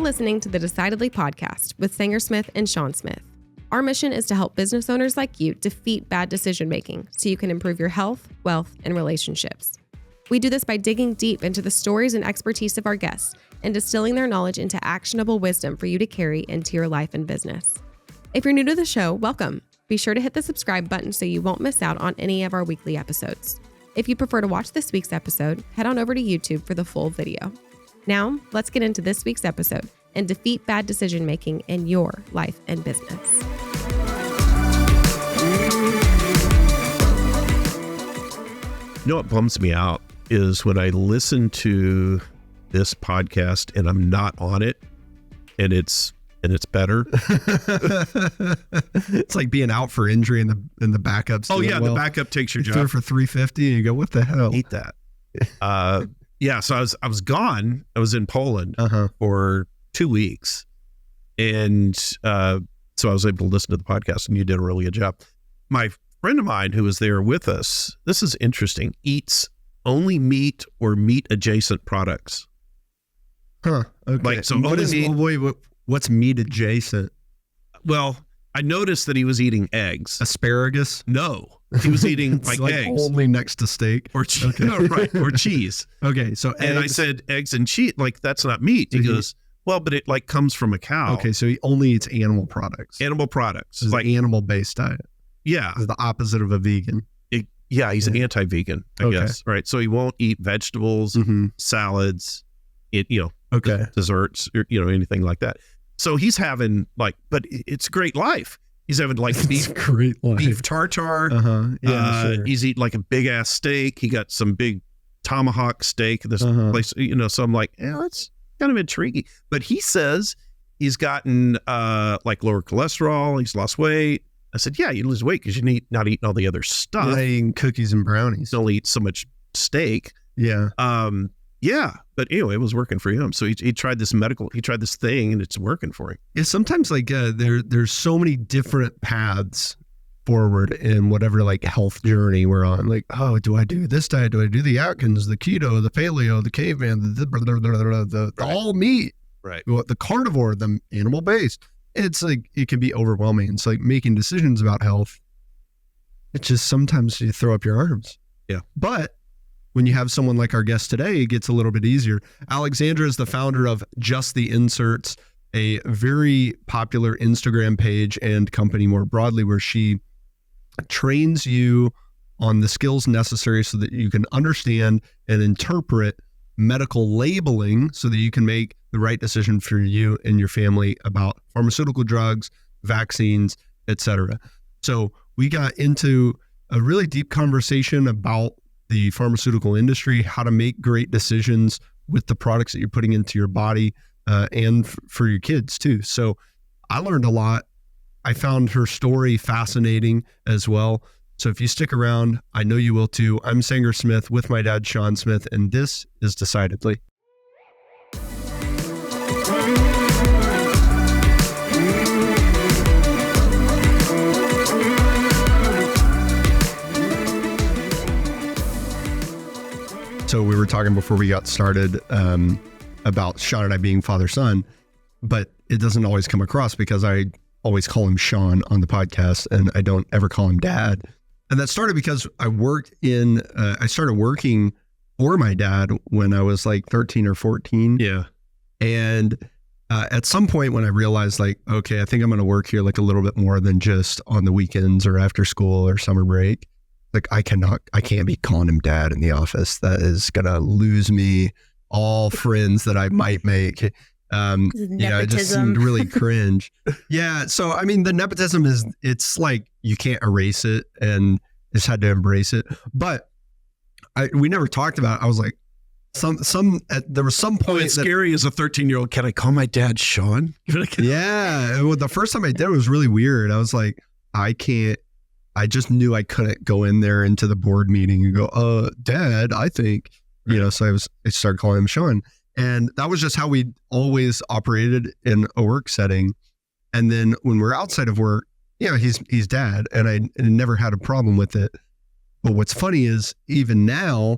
listening to the Decidedly podcast with Sanger Smith and Sean Smith. Our mission is to help business owners like you defeat bad decision making so you can improve your health, wealth, and relationships. We do this by digging deep into the stories and expertise of our guests and distilling their knowledge into actionable wisdom for you to carry into your life and business. If you're new to the show, welcome. Be sure to hit the subscribe button so you won't miss out on any of our weekly episodes. If you prefer to watch this week's episode, head on over to YouTube for the full video. Now, let's get into this week's episode and defeat bad decision making in your life and business. You know what bums me out is when I listen to this podcast and I'm not on it, and it's better. It's like being out for injury and the backups. Oh yeah, the backup takes your job. Threw for 350 and you go, what the hell? Hate that. Yeah, so I was gone. I was in Poland for 2 weeks, and so I was able to listen to the podcast, and you did a really good job. My friend of mine who was there with us, this is interesting, eats only meat or meat adjacent products. Huh. Okay. Like, so what's meat adjacent? Well, I noticed that he was eating eggs. Asparagus? No, he was eating like eggs. Only next to steak or cheese. Okay. No, right, or cheese. Okay, so and I said eggs and cheese, like that's not meat. He goes, well, but it like comes from a cow. Okay, so he only eats animal products. Animal products, it's like animal-based diet. Yeah, it's the opposite of a vegan. He's an anti-vegan, I guess. Right, so he won't eat vegetables, salads, desserts, or anything like that. So he's having but it's a great life. He's having like beef tartare. Sure. He's eating like a big ass steak. He got some big tomahawk steak at this place, so I'm like, that's kind of intriguing. But he says he's gotten like lower cholesterol. He's lost weight. I said, yeah, you lose weight because you're not eating all the other stuff. You're eating cookies and brownies. You only eat so much steak. Yeah. Yeah, but anyway, it was working for him. So he tried this thing, and it's working for him. Yeah, sometimes there's so many different paths forward in whatever health journey we're on. Like, oh, do I do this diet? Do I do the Atkins, the keto, the paleo, the caveman, the all meat, right? The carnivore, the animal based. It's like it can be overwhelming. It's like making decisions about health. It's just sometimes you throw up your arms. Yeah, but when you have someone like our guest today, it gets a little bit easier. Alexandra is the founder of Just the Inserts, a very popular Instagram page and company more broadly, where she trains you on the skills necessary so that you can understand and interpret medical labeling so that you can make the right decision for you and your family about pharmaceutical drugs, vaccines, etc. So we got into a really deep conversation about the pharmaceutical industry, how to make great decisions with the products that you're putting into your body, and for your kids too. So I learned a lot. I found her story fascinating as well. So if you stick around, I know you will too. I'm Sanger Smith with my dad, Sean Smith, and this is Decidedly. So we were talking before we got started about Sean and I being father-son, but it doesn't always come across because I always call him Sean on the podcast and I don't ever call him dad. And that started because I started working for my dad when I was like 13 or 14. Yeah. And at some point when I realized okay, I think I'm going to work here like a little bit more than just on the weekends or after school or summer break. Like I can't be calling him dad in the office. That is going to lose me all friends that I might make. It just seemed really cringe. Yeah. So, I mean, the nepotism it's like, you can't erase it and just had to embrace it. But we never talked about it. I was like, there was some point. It's scary as a 13-year-old. Can I call my dad Sean? Yeah. Well, the first time I did, it was really weird. I was like, I can't. I just knew I couldn't go in there into the board meeting and go, Dad, I think, so I started calling him Sean. And that was just how we always operated in a work setting. And then when we're outside of work, he's dad, and I never had a problem with it. But what's funny is even now,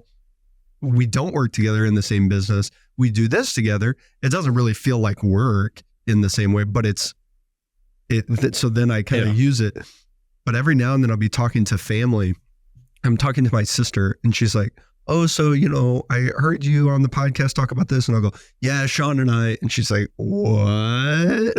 we don't work together in the same business. we do this together, it doesn't really feel like work in the same way, but so then I kind of use it. But every now and then I'll be talking to family. I'm talking to my sister and she's like, oh, so, I heard you on the podcast talk about this. And I'll go, yeah, Sean and I. And she's like, what?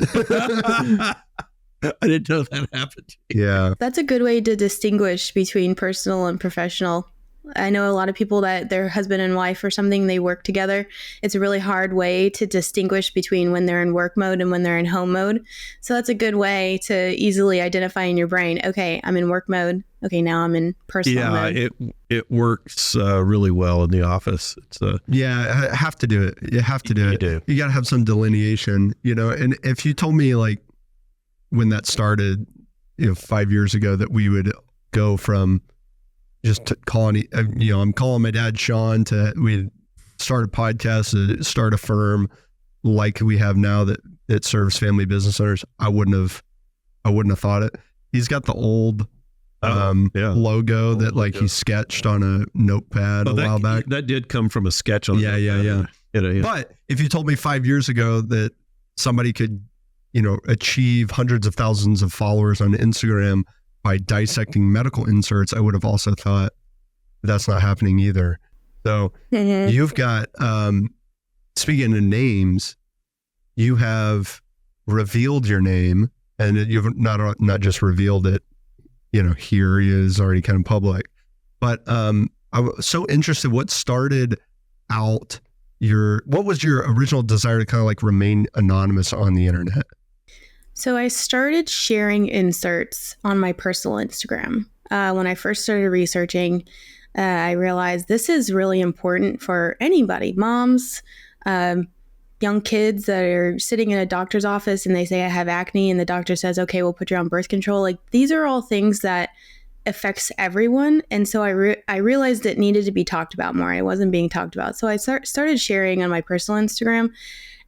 I didn't know that happened. Yeah. That's a good way to distinguish between personal and professional. I know a lot of people that their husband and wife or something, they work together. It's a really hard way to distinguish between when they're in work mode and when they're in home mode. So that's a good way to easily identify in your brain, okay, I'm in work mode. Okay, now I'm in personal mode. Yeah, it works really well in the office. I have to do it. You have to do it. You got to have some delineation, and if you told me like when that started, 5 years ago, that we would go from just calling, I'm calling my dad Sean we'd start a podcast, to start a firm like we have now that serves family business owners. I wouldn't have thought it. He's got the old logo that he sketched on a notepad a while back. That did come from a sketch on Yeah. But if you told me 5 years ago that somebody could, achieve hundreds of thousands of followers on Instagram by dissecting medical inserts, I would have also thought that's not happening either. So you've got, speaking of names, you have revealed your name, and you've not just revealed it, here is already kind of public. But I was so interested, what started out what was your original desire to kind of remain anonymous on the internet? So I started sharing inserts on my personal Instagram. When I first started researching, I realized this is really important for anybody, moms, young kids that are sitting in a doctor's office and they say, I have acne, and the doctor says, okay, we'll put you on birth control. These are all things that affects everyone. And so I realized it needed to be talked about more. It wasn't being talked about. So I started sharing on my personal Instagram.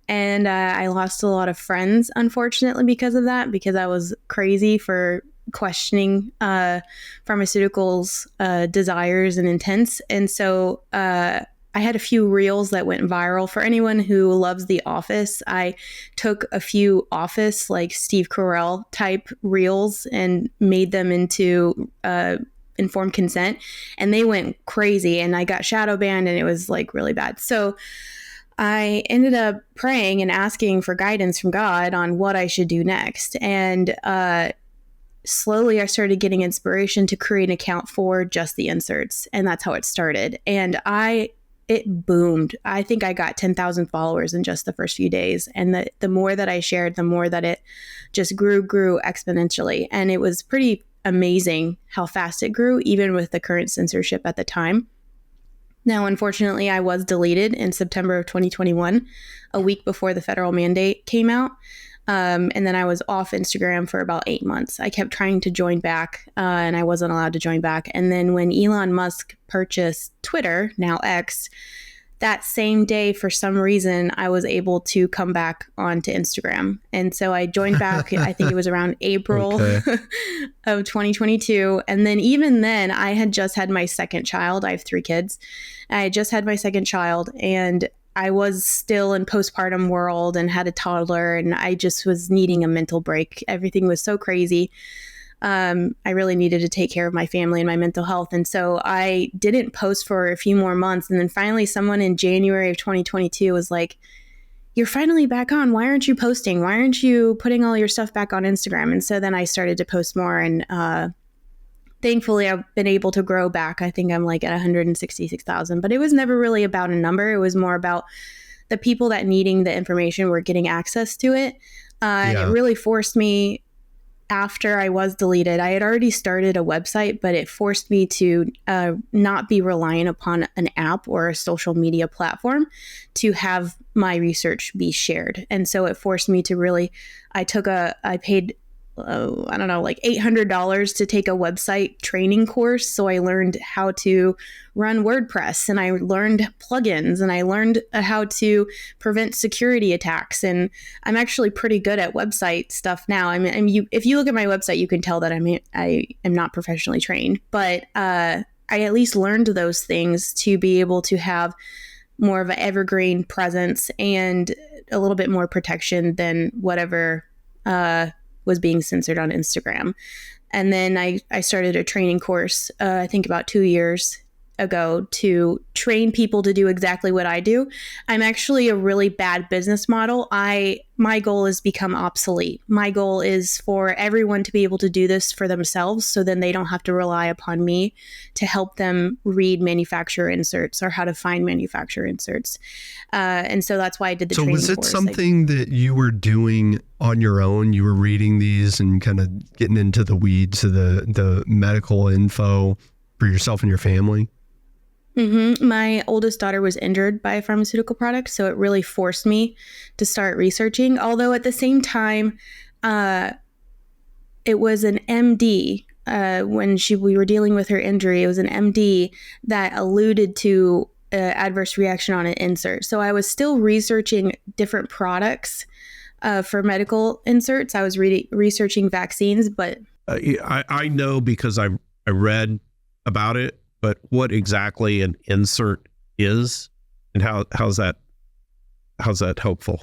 And I lost a lot of friends, unfortunately, because of that, because I was crazy for questioning Pharmaceuticals' desires and intents. And so I had a few reels that went viral. For anyone who loves The Office, I took a few Office, like Steve Carell type reels, and made them into informed consent. And they went crazy, and I got shadow banned, and it was really bad. So I ended up praying and asking for guidance from God on what I should do next. And slowly I started getting inspiration to create an account for just the inserts. And that's how it started. And it boomed. I think I got 10,000 followers in just the first few days. And the more that I shared, the more that it just grew exponentially. And it was pretty amazing how fast it grew, even with the current censorship at the time. Now, unfortunately, I was deleted in September of 2021, a week before the federal mandate came out. And then I was off Instagram for about 8 months. I kept trying to join back, and I wasn't allowed to join back. And then when Elon Musk purchased Twitter, now X, that same day, for some reason, I was able to come back onto Instagram. And so I joined back, I think it was around April of 2022. And then even then, I had just had my second child. I have 3 kids. I had just had my second child, and I was still in postpartum world and had a toddler, and I just was needing a mental break. Everything was so crazy. I really needed to take care of my family and my mental health. And so I didn't post for a few more months. And then finally someone in January of 2022 was like, you're finally back on. Why aren't you posting? Why aren't you putting all your stuff back on Instagram? And so then I started to post more, and thankfully I've been able to grow back. I think I'm at 166,000, but it was never really about a number. It was more about the people that needing the information were getting access to it. And it really forced me. After I was deleted, I had already started a website, but it forced me to not be reliant upon an app or a social media platform to have my research be shared. And so it forced me to really, I paid $800 to take a website training course. So I learned how to run WordPress, and I learned plugins, and I learned how to prevent security attacks. And I'm actually pretty good at website stuff now. If you look at my website, you can tell that I am not professionally trained, but I at least learned those things to be able to have more of an evergreen presence and a little bit more protection than whatever was being censored on Instagram. And then I started a training course, I think about 2 years ago, to train people to do exactly what I do. I'm actually a really bad business model. My goal is become obsolete. My goal is for everyone to be able to do this for themselves, so then they don't have to rely upon me to help them read manufacturer inserts or how to find manufacturer inserts. And so that's why I did the training course. So was it something that you were doing on your own? You were reading these and kind of getting into the weeds of the medical info for yourself and your family? Mm-hmm. My oldest daughter was injured by a pharmaceutical product, so it really forced me to start researching. Although at the same time, it was an MD when we were dealing with her injury. It was an MD that alluded to adverse reaction on an insert. So I was still researching different products for medical inserts. I was researching vaccines, but I know because I read about it. But what exactly an insert is, and how's that helpful?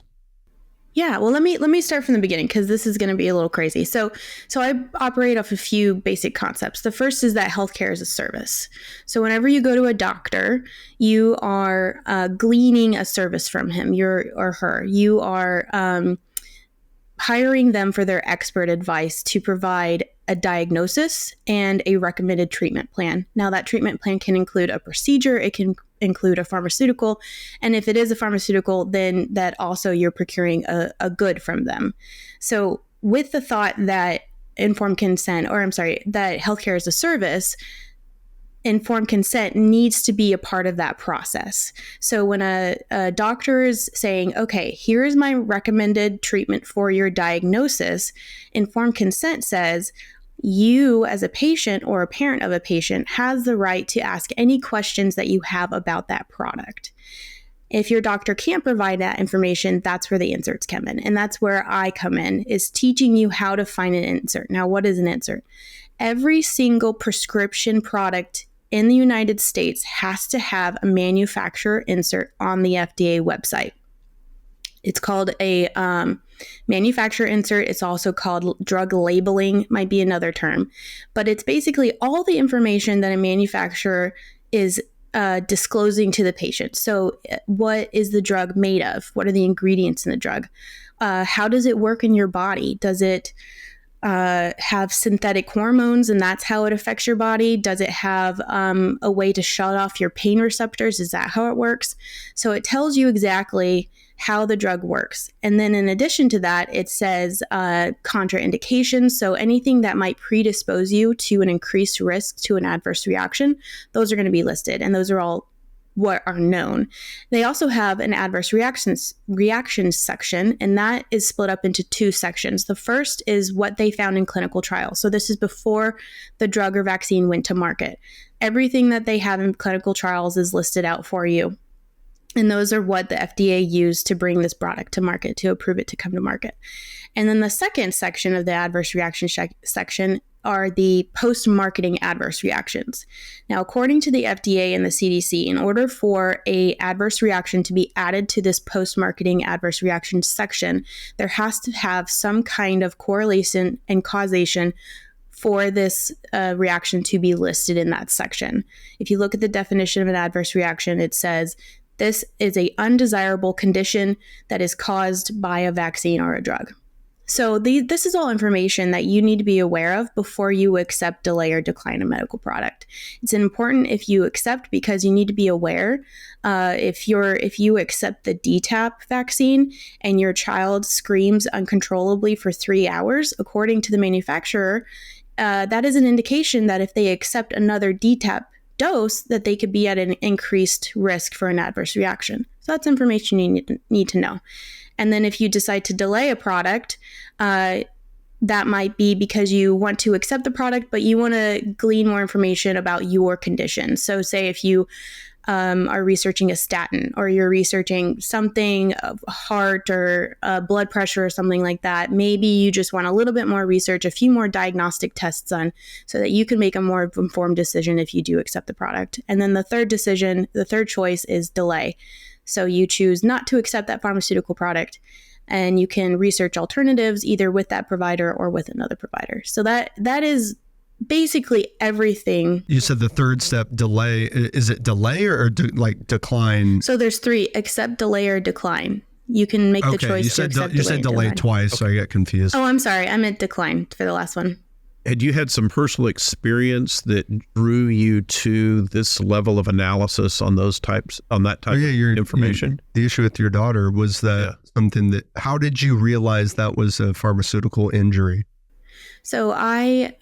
Yeah, well, let me start from the beginning, because this is going to be a little crazy. So I operate off a few basic concepts. The first is that healthcare is a service. So whenever you go to a doctor, you are gleaning a service from him, or her. You are hiring them for their expert advice to provide a diagnosis and a recommended treatment plan. Now, that treatment plan can include a procedure, it can include a pharmaceutical, and if it is a pharmaceutical, then that also you're procuring a good from them. So with the thought that that healthcare is a service, informed consent needs to be a part of that process. So when a doctor is saying, okay, here is my recommended treatment for your diagnosis, informed consent says, you as a patient or a parent of a patient has the right to ask any questions that you have about that product. If your doctor can't provide that information, that's where the inserts come in. And that's where I come in, is teaching you how to find an insert. Now, what is an insert? Every single prescription product in the United States has to have a manufacturer insert on the FDA website. It's called a manufacturer insert. It's also called drug labeling, might be another term. But it's basically all the information that a manufacturer is disclosing to the patient. So what is the drug made of? What are the ingredients in the drug? How does it work in your body? Does it have synthetic hormones and that's how it affects your body? Does it have a way to shut off your pain receptors? Is that how it works? So it tells you exactly how the drug works. And then in addition to that, it says contraindications. So anything that might predispose you to an increased risk to an adverse reaction, those are going to be listed. And those are all what are known. They also have an adverse reactions section, and that is split up into two sections. The first is what they found in clinical trials. So this is before the drug or vaccine went to market. Everything that they have in clinical trials is listed out for you. And those are what the FDA used to bring this product to market, to approve it to come to market. And then the second section of the adverse reaction section are the post-marketing adverse reactions. Now, according to the FDA and the CDC, in order for a adverse reaction to be added to this post-marketing adverse reaction section, there has to have some kind of correlation and causation for this reaction to be listed in that section. If you look at the definition of an adverse reaction, it says, this is an undesirable condition that is caused by a vaccine or a drug. So this is all information that you need to be aware of before you accept, delay, or decline a medical product. It's important if you accept, because you need to be aware. If you accept the DTaP vaccine and your child screams uncontrollably for 3 hours, according to the manufacturer, that is an indication that if they accept another DTaP dose, that they could be at an increased risk for an adverse reaction. So that's information you need to know. And then if you decide to delay a product, that might be because you want to accept the product, but you want to glean more information about your condition. So say if you are researching a statin, or you're researching something of heart or blood pressure or something like that, maybe you just want a little bit more research, a few more diagnostic tests done so that you can make a more informed decision if you do accept the product. And then the third choice is delay. So you choose not to accept that pharmaceutical product, and you can research alternatives either with that provider or with another provider. So that is basically everything. You said the third step, delay. Is it delay or decline? So there's 3: accept, delay, or decline. You can make the choice to accept, you said delay twice, so I got confused. Oh, I'm sorry. I meant decline for the last one. Had you had some personal experience that drew you to this level of analysis on that type of information? The issue with your daughter was that something that, how did you realize that was a pharmaceutical injury? So I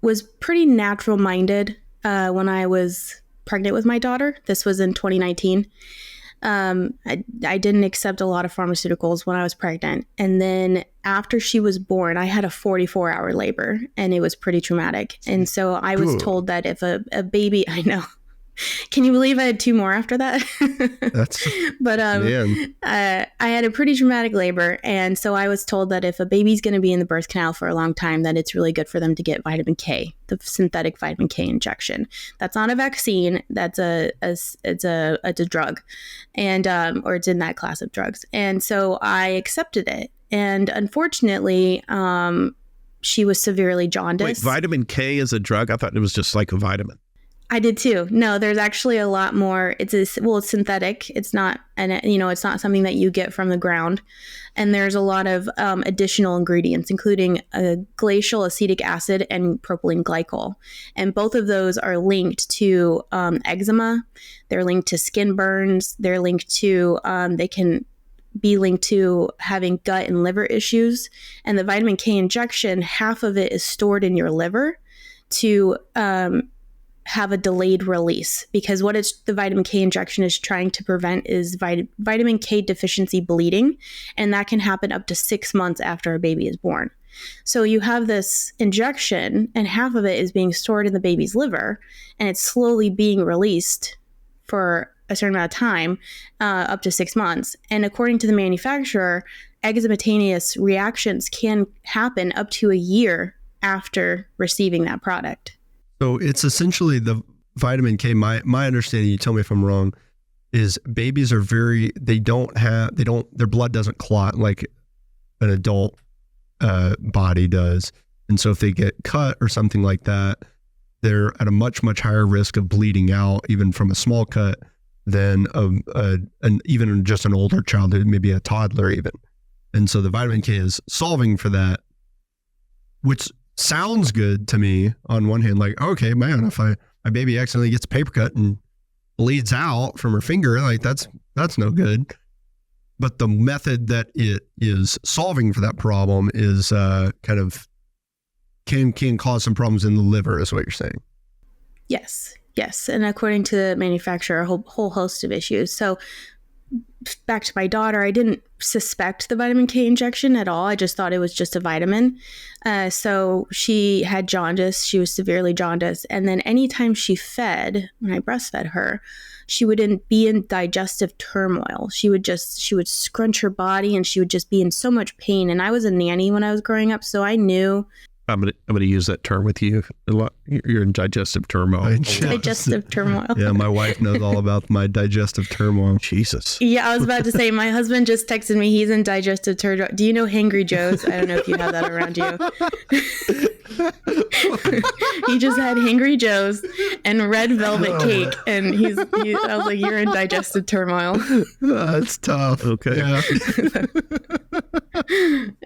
was pretty natural minded when I was pregnant with my daughter. This was in 2019. I didn't accept a lot of pharmaceuticals when I was pregnant. And then after she was born, I had a 44-hour labor, and it was pretty traumatic. And so I was told that if a baby, I know. Can you believe I had 2 more after that? But I had a pretty traumatic labor. And so I was told that if a baby's going to be in the birth canal for a long time, that it's really good for them to get vitamin K, the synthetic vitamin K injection. That's not a vaccine. That's it's a drug, and or it's in that class of drugs. And so I accepted it. And unfortunately, she was severely jaundiced. Wait, vitamin K is a drug? I thought it was just like a vitamin. I did too. No, there's actually a lot more. It's synthetic. It's not, it's not something that you get from the ground. And there's a lot of additional ingredients, including glacial acetic acid and propylene glycol. And both of those are linked to eczema. They're linked to skin burns. They're linked to, they can be linked to having gut and liver issues. And the vitamin K injection, half of it is stored in your liver to have a delayed release, because what the vitamin K injection is trying to prevent is vitamin K deficiency bleeding, and that can happen up to 6 months after a baby is born. So you have this injection, and half of it is being stored in the baby's liver, and it's slowly being released for a certain amount of time, up to 6 months. And according to the manufacturer, eczematic reactions can happen up to a year after receiving that product. So it's essentially the vitamin K. My understanding, you tell me if I'm wrong, is babies are their blood doesn't clot like an adult body does. And so if they get cut or something like that, they're at a much, much higher risk of bleeding out, even from a small cut, than even just an older child, maybe a toddler even. And so the vitamin K is solving for that, which sounds good to me on one hand, like, okay, man, if my baby accidentally gets a paper cut and bleeds out from her finger, like that's no good. But the method that it is solving for that problem is kind of can cause some problems in the liver, is what you're saying. Yes. And according to the manufacturer, a whole host of issues. So back to my daughter, I didn't suspect the vitamin K injection at all. I just thought it was just a vitamin. So she had jaundice. She was severely jaundiced. And then anytime she fed, when I breastfed her, she would be in digestive turmoil. She would scrunch her body, and she would just be in so much pain. And I was a nanny when I was growing up, so I knew. I'm gonna use that term with you a lot. You're in digestive turmoil. Digestive turmoil. Yeah, my wife knows all about my digestive turmoil. Jesus. Yeah, I was about to say, my husband just texted me. He's in digestive turmoil. Do you know Hangry Joe's? I don't know if you have that around you. He just had Hangry Joe's and red velvet cake, and I was like, you're in digestive turmoil. That's tough. Okay. Yeah.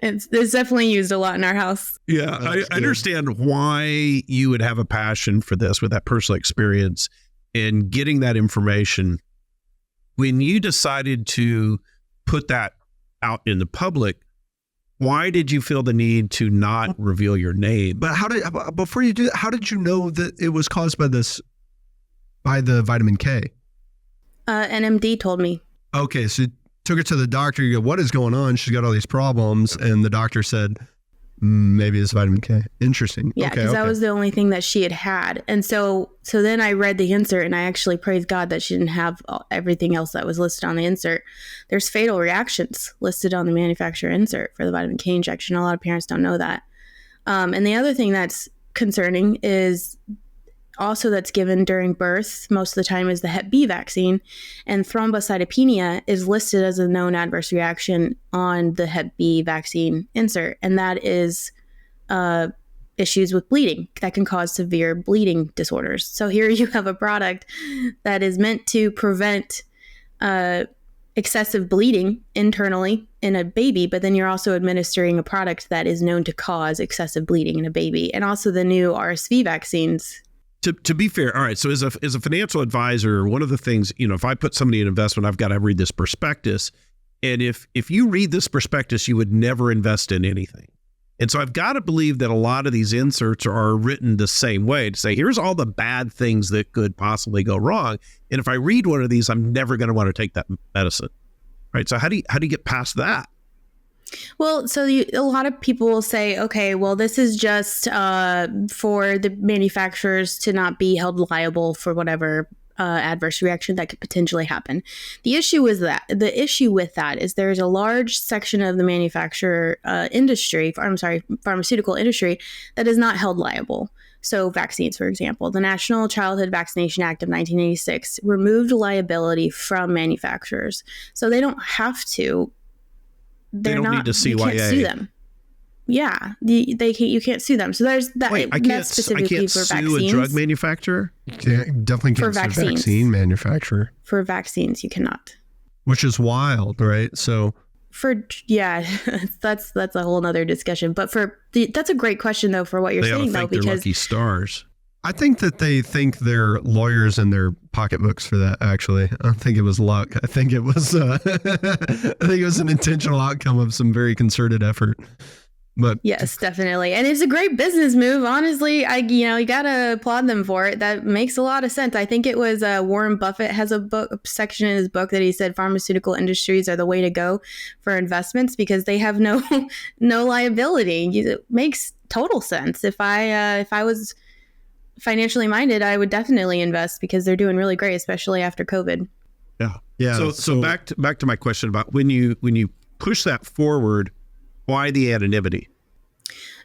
It's definitely used a lot in our house. Yeah, I understand why you would have a passion for this with that personal experience and getting that information. When you decided to put that out in the public, why did you feel the need to not reveal your name? But before you do that, how did you know that it was caused by the vitamin K? An MD told me. Okay, so you took her to the doctor. You go, what is going on? She's got all these problems. And the doctor said, Maybe it's vitamin K. Interesting. Yeah, because that was the only thing that she had. And so then I read the insert, and I actually praised God that she didn't have everything else that was listed on the insert. There's fatal reactions listed on the manufacturer insert for the vitamin K injection. A lot of parents don't know that. And the other thing that's concerning is also that's given during birth most of the time is the Hep B vaccine, and thrombocytopenia is listed as a known adverse reaction on the Hep B vaccine insert, and that is issues with bleeding that can cause severe bleeding disorders. So here you have a product that is meant to prevent excessive bleeding internally in a baby, but then you're also administering a product that is known to cause excessive bleeding in a baby, and also the new RSV vaccines. To be fair, all right, so as a financial advisor, one of the things, if I put somebody in investment, I've got to read this prospectus. And if you read this prospectus, you would never invest in anything. And so I've got to believe that a lot of these inserts are written the same way to say, here's all the bad things that could possibly go wrong. And if I read one of these, I'm never going to want to take that medicine. Right. So how do you get past that? Well, so a lot of people will say, okay, well, this is just for the manufacturers to not be held liable for whatever adverse reaction that could potentially happen. The issue with that is there's a large section of the pharmaceutical industry that is not held liable. So vaccines, for example, the National Childhood Vaccination Act of 1986 removed liability from manufacturers. So they don't have to. They don't need to CYA. You can't sue them. Yeah, you can't sue them. So there's that. Wait, I can't sue a drug manufacturer? Yeah, definitely can't sue a vaccine manufacturer. For vaccines, you cannot. Which is wild, right? So that's a whole nother discussion. But that's a great question though for what you're saying though, because lucky stars. I think that they think they're lawyers in their pocketbooks for that. Actually, I don't think it was luck. I think it was an intentional outcome of some very concerted effort. But yes, definitely, and it's a great business move. Honestly, you gotta applaud them for it. That makes a lot of sense. I think it was Warren Buffett has a section in his book that he said pharmaceutical industries are the way to go for investments because they have no liability. It makes total sense. If I was financially minded, I would definitely invest because they're doing really great, especially after COVID. Yeah. So back to my question about when you push that forward, why the anonymity?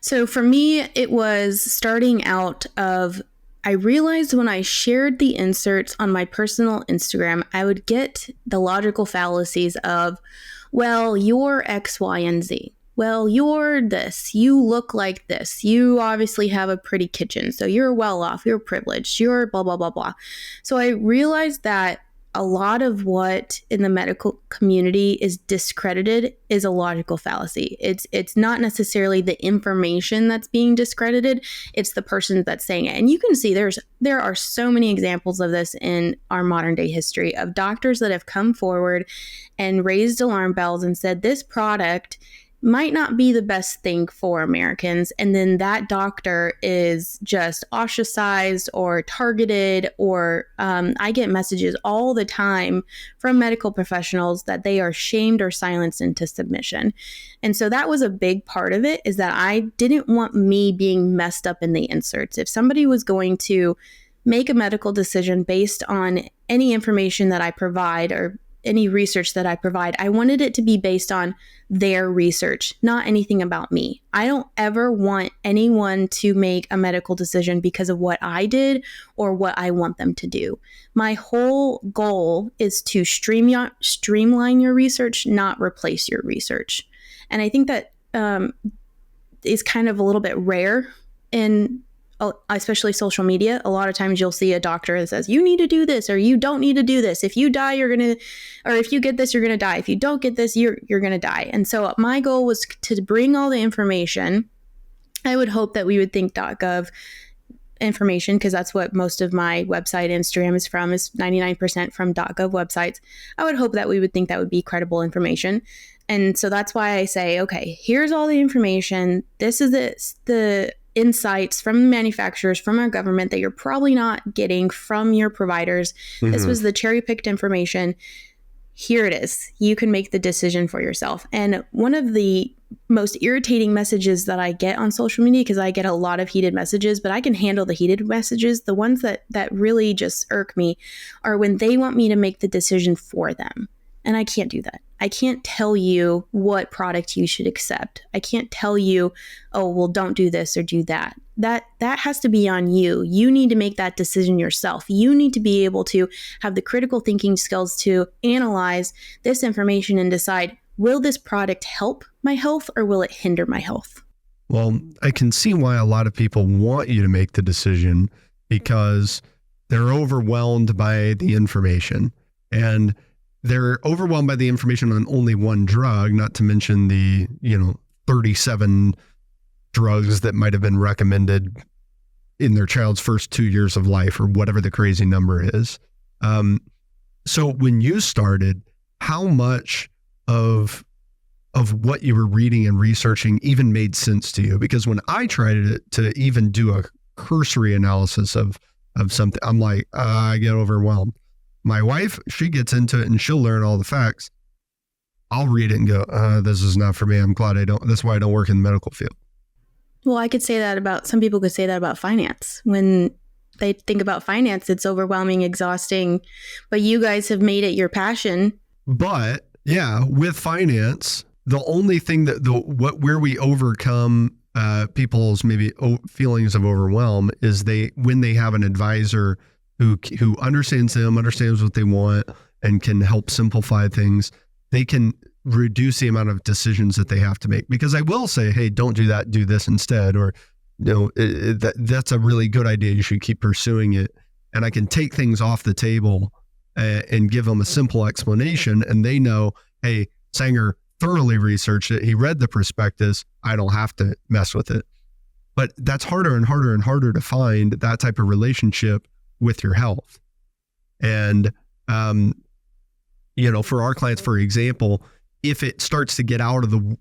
So for me, it was starting out of, I realized when I shared the inserts on my personal Instagram, I would get the logical fallacies of, well, you're X, Y, and Z. Well, you're this, you look like this, you obviously have a pretty kitchen, so you're well off, you're privileged, you're blah, blah, blah, blah. So I realized that a lot of what in the medical community is discredited is a logical fallacy. It's not necessarily the information that's being discredited, it's the person that's saying it. And you can see there are so many examples of this in our modern day history of doctors that have come forward and raised alarm bells and said this product might not be the best thing for Americans. And then that doctor is just ostracized or targeted, or I get messages all the time from medical professionals that they are shamed or silenced into submission. And so that was a big part of it, is that I didn't want me being messed up in the inserts. If somebody was going to make a medical decision based on any information that I provide or any research that I provide, I wanted it to be based on their research, not anything about me. I don't ever want anyone to make a medical decision because of what I did or what I want them to do. My whole goal is to streamline your research, not replace your research. And I think that is kind of a little bit rare in especially social media. A lot of times you'll see a doctor that says, you need to do this, or you don't need to do this. If you die, you're going to, or if you get this, you're going to die. If you don't get this, you're going to die. And so my goal was to bring all the information. I would hope that we would think .gov information, because that's what most of my website Instagram is from, is 99% from .gov websites. I would hope that we would think that would be credible information. And so that's why I say, okay, here's all the information. This is the insights from the manufacturers, from our government that you're probably not getting from your providers. Mm-hmm. This was the cherry-picked information. Here it is. You can make the decision for yourself. And one of the most irritating messages that I get on social media, because I get a lot of heated messages, but I can handle the heated messages. The ones that really just irk me are when they want me to make the decision for them. And I can't do that. I can't tell you what product you should accept. I can't tell you, oh, well, don't do this or do that. That has to be on you. You need to make that decision yourself. You need to be able to have the critical thinking skills to analyze this information and decide, will this product help my health or will it hinder my health? Well, I can see why a lot of people want you to make the decision, because they're overwhelmed by the information, and they're overwhelmed by the information on only one drug, not to mention the, 37 drugs that might have been recommended in their child's first 2 years of life, or whatever the crazy number is. So when you started, how much of what you were reading and researching even made sense to you? Because when I tried to even do a cursory analysis of something, I'm like, I get overwhelmed. My wife, she gets into it and she'll learn all the facts. I'll read it and go, this is not for me. I'm glad I don't. That's why I don't work in the medical field. Well, I could say that about, some people could say that about finance. When they think about finance, it's overwhelming, exhausting, but you guys have made it your passion. But yeah, with finance, the only thing where we overcome people's maybe feelings of overwhelm is when they have an advisor who understands them, understands what they want, and can help simplify things, they can reduce the amount of decisions that they have to make. Because I will say, hey, don't do that, do this instead, or that's a really good idea, you should keep pursuing it. And I can take things off the table and give them a simple explanation, and they know, hey, Sanger thoroughly researched it, he read the prospectus, I don't have to mess with it. But that's harder and harder and harder to find, that type of relationship with your health. And for our clients, for example, if it starts to get out of the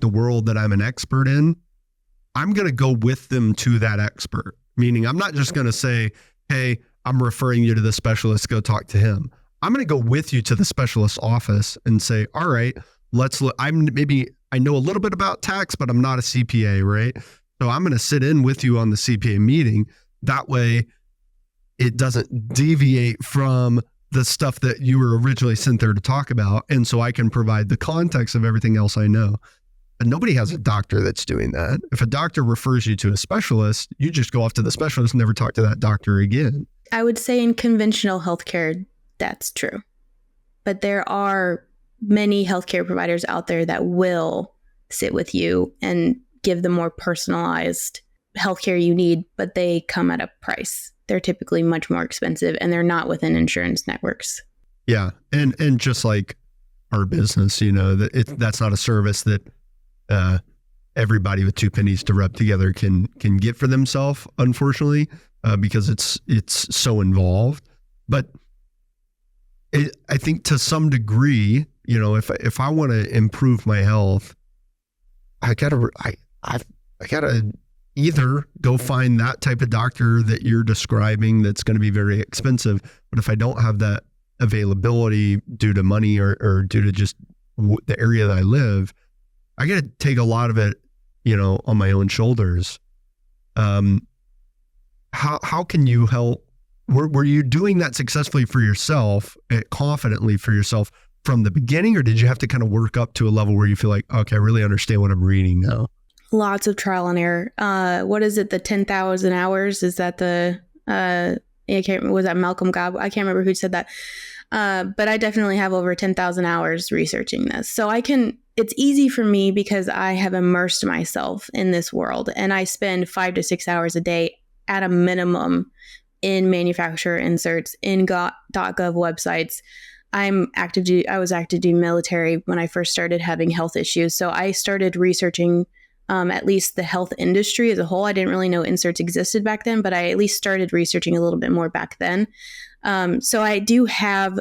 world that I'm an expert in, I'm going to go with them to that expert. Meaning, I'm not just going to say, hey, I'm referring you to the specialist, go talk to him. I'm going to go with you to the specialist's office and say, all right, let's look. I know a little bit about tax, but I'm not a CPA, right? So I'm going to sit in with you on the CPA meeting. That way it doesn't deviate from the stuff that you were originally sent there to talk about. And so I can provide the context of everything else I know. But nobody has a doctor that's doing that. If a doctor refers you to a specialist, you just go off to the specialist and never talk to that doctor again. I would say in conventional healthcare, that's true. But there are many healthcare providers out there that will sit with you and give the more personalized healthcare you need, but they come at a price. They're typically much more expensive, and they're not within insurance networks. Yeah. And just like our business, that's not a service that everybody with two pennies to rub together can get for themselves, unfortunately, because it's so involved. But I think to some degree, if I want to improve my health, I gotta either go find that type of doctor that you're describing that's going to be very expensive. But if I don't have that availability due to money or due to just the area that I live, I got to take a lot of it, on my own shoulders. How can you help? Were you doing that successfully for yourself, confidently for yourself from the beginning, or did you have to kind of work up to a level where you feel like, okay, I really understand what I'm reading now? Lots of trial and error. What is it? The 10,000 hours? Is that was that Malcolm Gladwell? I can't remember who said that. But I definitely have over 10,000 hours researching this. So it's easy for me because I have immersed myself in this world, and I spend 5 to 6 hours a day at a minimum in manufacturer inserts, in .gov websites. I was active duty military when I first started having health issues. So I started researching at least the health industry as a whole. I didn't really know inserts existed back then, but I at least started researching a little bit more back then. So I do have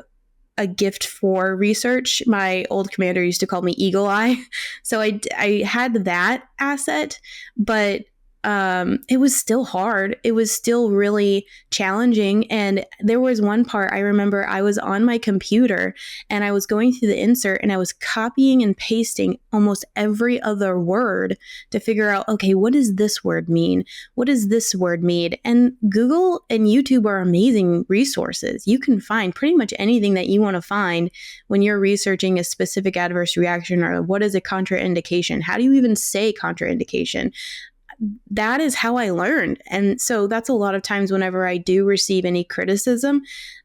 a gift for research. My old commander used to call me Eagle Eye. So I had that asset, but it was still hard. It was still really challenging. And there was one part I remember I was on my computer and I was going through the insert and I was copying and pasting almost every other word to figure out, okay, what does this word mean? What does this word mean? And Google and YouTube are amazing resources. You can find pretty much anything that you want to find when you're researching a specific adverse reaction, or what is a contraindication? How do you even say contraindication? That is how I learned. And so that's a lot of times whenever I do receive any criticism,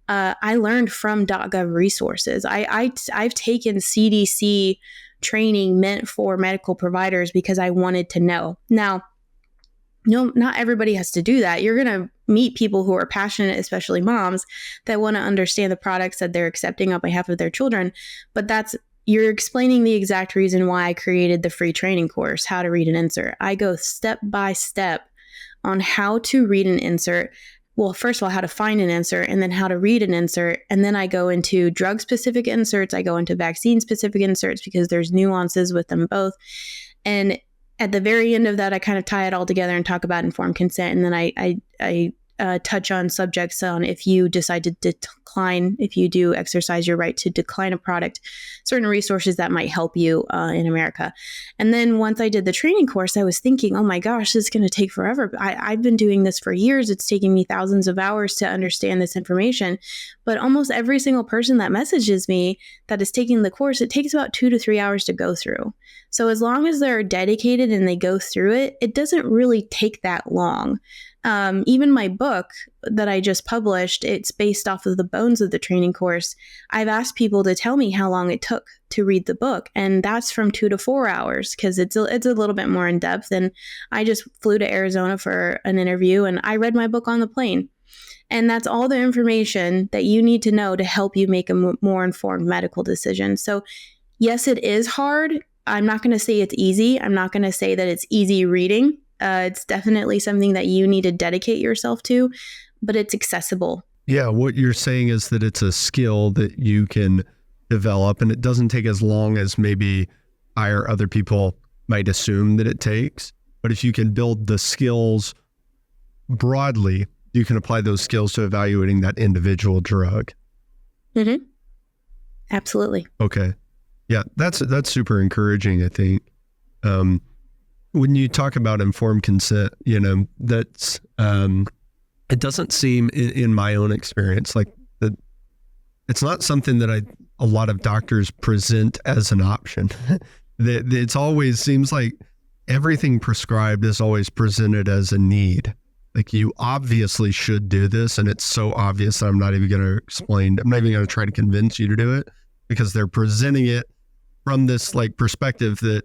I learned from .gov resources. I've taken CDC training meant for medical providers because I wanted to know. Now, no, not everybody has to do that. You're going to meet people who are passionate, especially moms, that want to understand the products that they're accepting on behalf of their children. But you're explaining the exact reason why I created the free training course, How to Read an Insert. I go step by step on how to read an insert. Well, first of all, how to find an insert, and then how to read an insert. And then I go into drug-specific inserts. I go into vaccine-specific inserts because there's nuances with them both. And at the very end of that, I kind of tie it all together and talk about informed consent. And then I touch on subjects on if you decide to decline, if you do exercise your right to decline a product, certain resources that might help you in America. And then once I did the training course, I was thinking, oh my gosh, this is going to take forever. I've been doing this for years. It's taking me thousands of hours to understand this information. But almost every single person that messages me that is taking the course, it takes about 2 to 3 hours to go through. So as long as they're dedicated and they go through it, it doesn't really take that long. Even my book that I just published, it's based off of the bones of the training course. I've asked people to tell me how long it took to read the book, and that's from 2 to 4 hours because it's a little bit more in depth. And I just flew to Arizona for an interview, and I read my book on the plane. And that's all the information that you need to know to help you make a more informed medical decision. So yes, it is hard. I'm not going to say it's easy. I'm not going to say that it's easy reading. It's definitely something that you need to dedicate yourself to, but it's accessible. Yeah, what you're saying is that it's a skill that you can develop, and it doesn't take as long as maybe I or other people might assume that it takes. But if you can build the skills broadly, you can apply those skills to evaluating that individual drug. Mm-hmm. Absolutely. Okay. Yeah, that's super encouraging, I think. When you talk about informed consent, that's it doesn't seem in my own experience like that. It's not something that a lot of doctors present as an option. It's always seems like everything prescribed is always presented as a need. Like, you obviously should do this, and it's so obvious that I'm not even going to explain. I'm not even going to try to convince you to do it, because they're presenting it from this like perspective that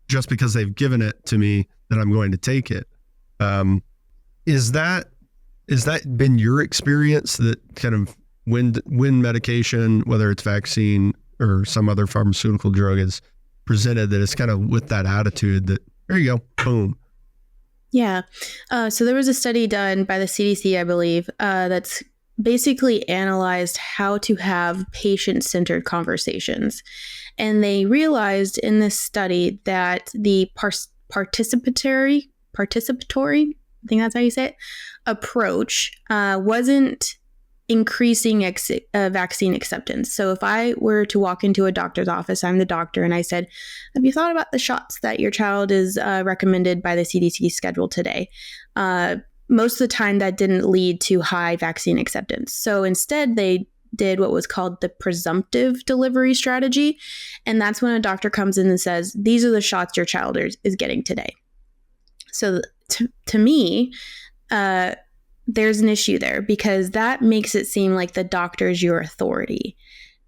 just because they've given it to me that I'm going to take it. Is that been your experience, that kind of when medication, whether it's vaccine or some other pharmaceutical drug, is presented, that it's kind of with that attitude that there you go, boom? Yeah. So there was a study done by the CDC, I believe, that's basically analyzed how to have patient-centered conversations. And they realized in this study that the participatory, I think that's how you say it, approach wasn't increasing vaccine acceptance. So if I were to walk into a doctor's office, I'm the doctor, and I said, have you thought about the shots that your child is recommended by the CDC schedule today? Most of the time that didn't lead to high vaccine acceptance. So instead they did what was called the presumptive delivery strategy. And that's when a doctor comes in and says, these are the shots your child is getting today. So to me, there's an issue there, because that makes it seem like the doctor is your authority.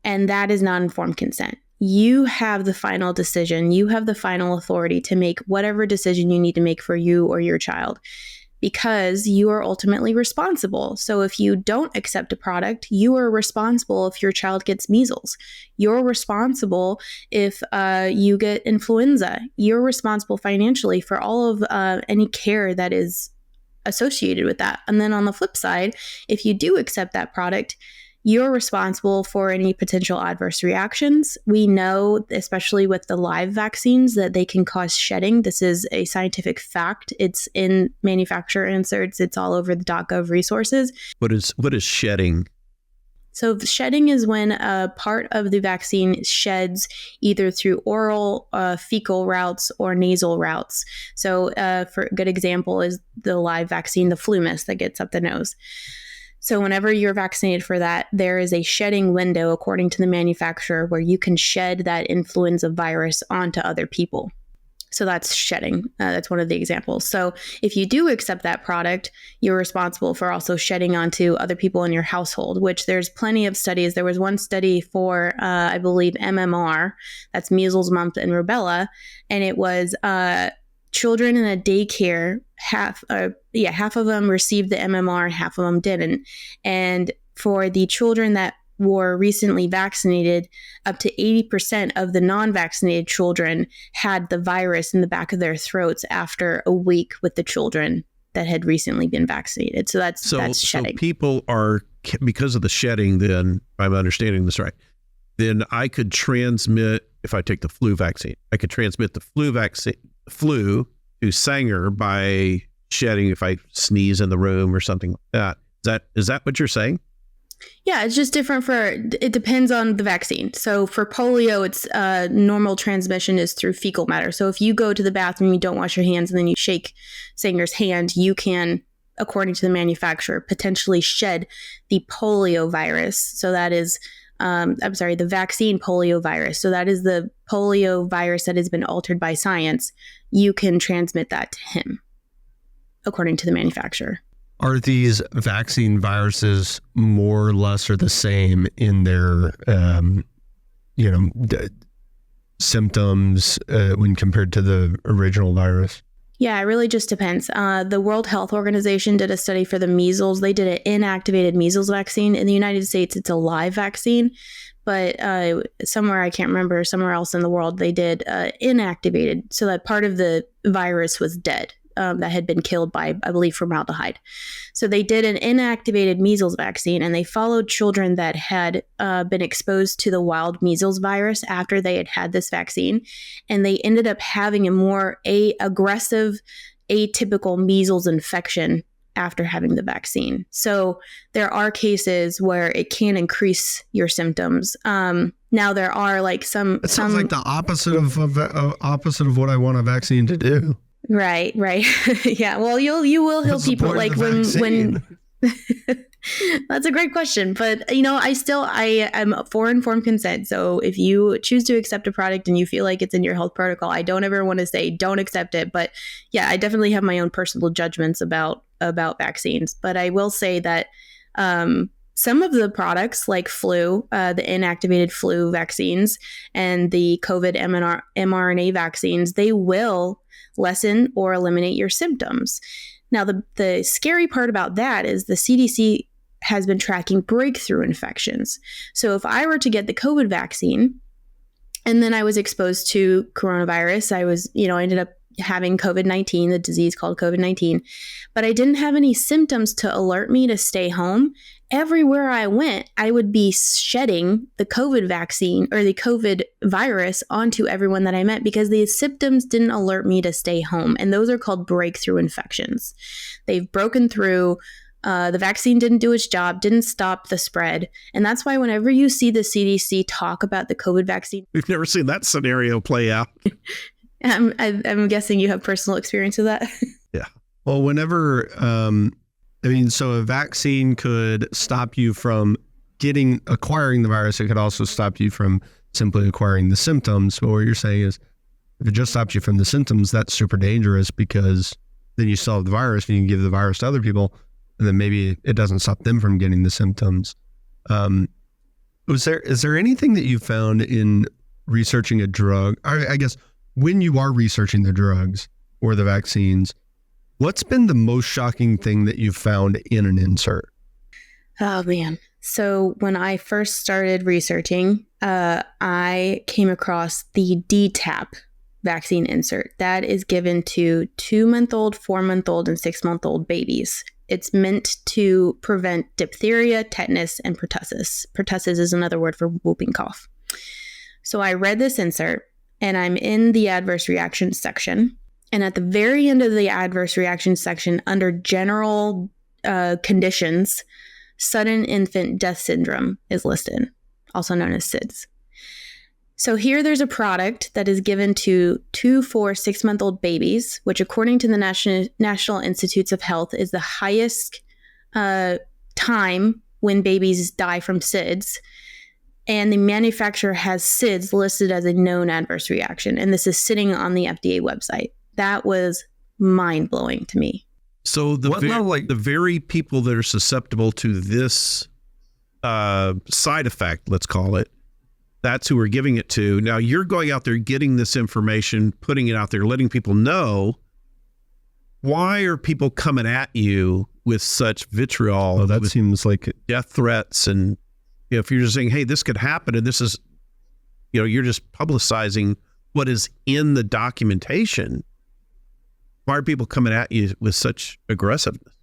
And that is not informed consent. You have the final decision. You have the final authority to make whatever decision you need to make for you or your child, because you are ultimately responsible. So if you don't accept a product, you are responsible if your child gets measles. You're responsible if you get influenza. You're responsible financially for all of any care that is associated with that. And then on the flip side, if you do accept that product, you're responsible for any potential adverse reactions. We know, especially with the live vaccines, that they can cause shedding. This is a scientific fact. It's in manufacturer inserts. It's all over the .gov resources. What is shedding? So shedding is when a part of the vaccine sheds either through oral, fecal routes or nasal routes. So for a good example is the live vaccine, the flu mist that gets up the nose. So whenever you're vaccinated for that, there is a shedding window, according to the manufacturer, where you can shed that influenza virus onto other people. So that's shedding. That's one of the examples. So if you do accept that product, you're responsible for also shedding onto other people in your household, which there's plenty of studies. There was one study for, I believe, MMR, that's measles, mumps, and rubella. And it was children in a daycare, half of them received the MMR and half of them didn't. And for the children that were recently vaccinated, up to 80% of the non-vaccinated children had the virus in the back of their throats after a week with the children that had recently been vaccinated. So that's shedding. So people are, because of the shedding, then, if I'm understanding this right, then I could transmit, if I take the flu vaccine, I could transmit the flu to Sanger by shedding if I sneeze in the room or something like that. Is that what you're saying? Yeah, it's just different it depends on the vaccine. So for polio, it's normal transmission is through fecal matter. So if you go to the bathroom, you don't wash your hands, and then you shake Sanger's hand, you can, according to the manufacturer, potentially shed the polio virus. So that is, the vaccine polio virus. So that is the polio virus that has been altered by science. You can transmit that to him, according to the manufacturer. Are these vaccine viruses more or less or the same in their, symptoms when compared to the original virus? Yeah, it really just depends. The World Health Organization did a study for the measles. They did an inactivated measles vaccine. In the United States, it's a live vaccine. But somewhere, I can't remember, somewhere else in the world, they did inactivated. So that part of the virus was dead. That had been killed by, I believe, formaldehyde. So they did an inactivated measles vaccine, and they followed children that had been exposed to the wild measles virus after they had had this vaccine. And they ended up having a more aggressive, atypical measles infection after having the vaccine. So there are cases where it can increase your symptoms. Now there are like some... It sounds like the opposite of what I want a vaccine to do. Right. Yeah. Well, you will heal people like when That's a great question. But, I am for informed consent. So if you choose to accept a product and you feel like it's in your health protocol, I don't ever want to say don't accept it. But yeah, I definitely have my own personal judgments about vaccines. But I will say that some of the products like flu, the inactivated flu vaccines and the COVID mRNA vaccines, they will lessen or eliminate your symptoms. Now, the scary part about that is the CDC has been tracking breakthrough infections. So if I were to get the COVID vaccine and then I was exposed to coronavirus, I ended up having COVID-19, the disease called COVID-19, but I didn't have any symptoms to alert me to stay home. Everywhere I went, I would be shedding the COVID vaccine or the COVID virus onto everyone that I met because the symptoms didn't alert me to stay home. And those are called breakthrough infections. They've broken through. The vaccine didn't do its job, didn't stop the spread. And that's why whenever you see the CDC talk about the COVID vaccine... We've never seen that scenario play out. I'm guessing you have personal experience with that. Yeah. Well, whenever... so a vaccine could stop you from acquiring the virus. It could also stop you from simply acquiring the symptoms. But what you're saying is if it just stops you from the symptoms, that's super dangerous because then you still have the virus and you can give the virus to other people. And then maybe it doesn't stop them from getting the symptoms. Is there anything that you found in researching a drug? I guess when you are researching the drugs or the vaccines, what's been the most shocking thing that you've found in an insert? Oh, man. So when I first started researching, I came across the DTaP vaccine insert that is given to 2-month-old, 4-month-old, and 6-month-old babies. It's meant to prevent diphtheria, tetanus, and pertussis. Pertussis is another word for whooping cough. So I read this insert, and I'm in the adverse reaction section. And at the very end of the adverse reaction section, under general conditions, sudden infant death syndrome is listed, also known as SIDS. So here there's a product that is given to 2, 4, 6-month-old babies, which according to the National Institutes of Health is the highest time when babies die from SIDS. And the manufacturer has SIDS listed as a known adverse reaction. And this is sitting on the FDA website. That was mind-blowing to me. So the very people that are susceptible to this side effect, let's call it, that's who we're giving it to. Now you're going out there, getting this information, putting it out there, letting people know. Why are people coming at you with such vitriol? Oh, that seems like death threats. And if you're just saying, hey, this could happen, and this is, you're just publicizing what is in the documentation. Why are people coming at you with such aggressiveness?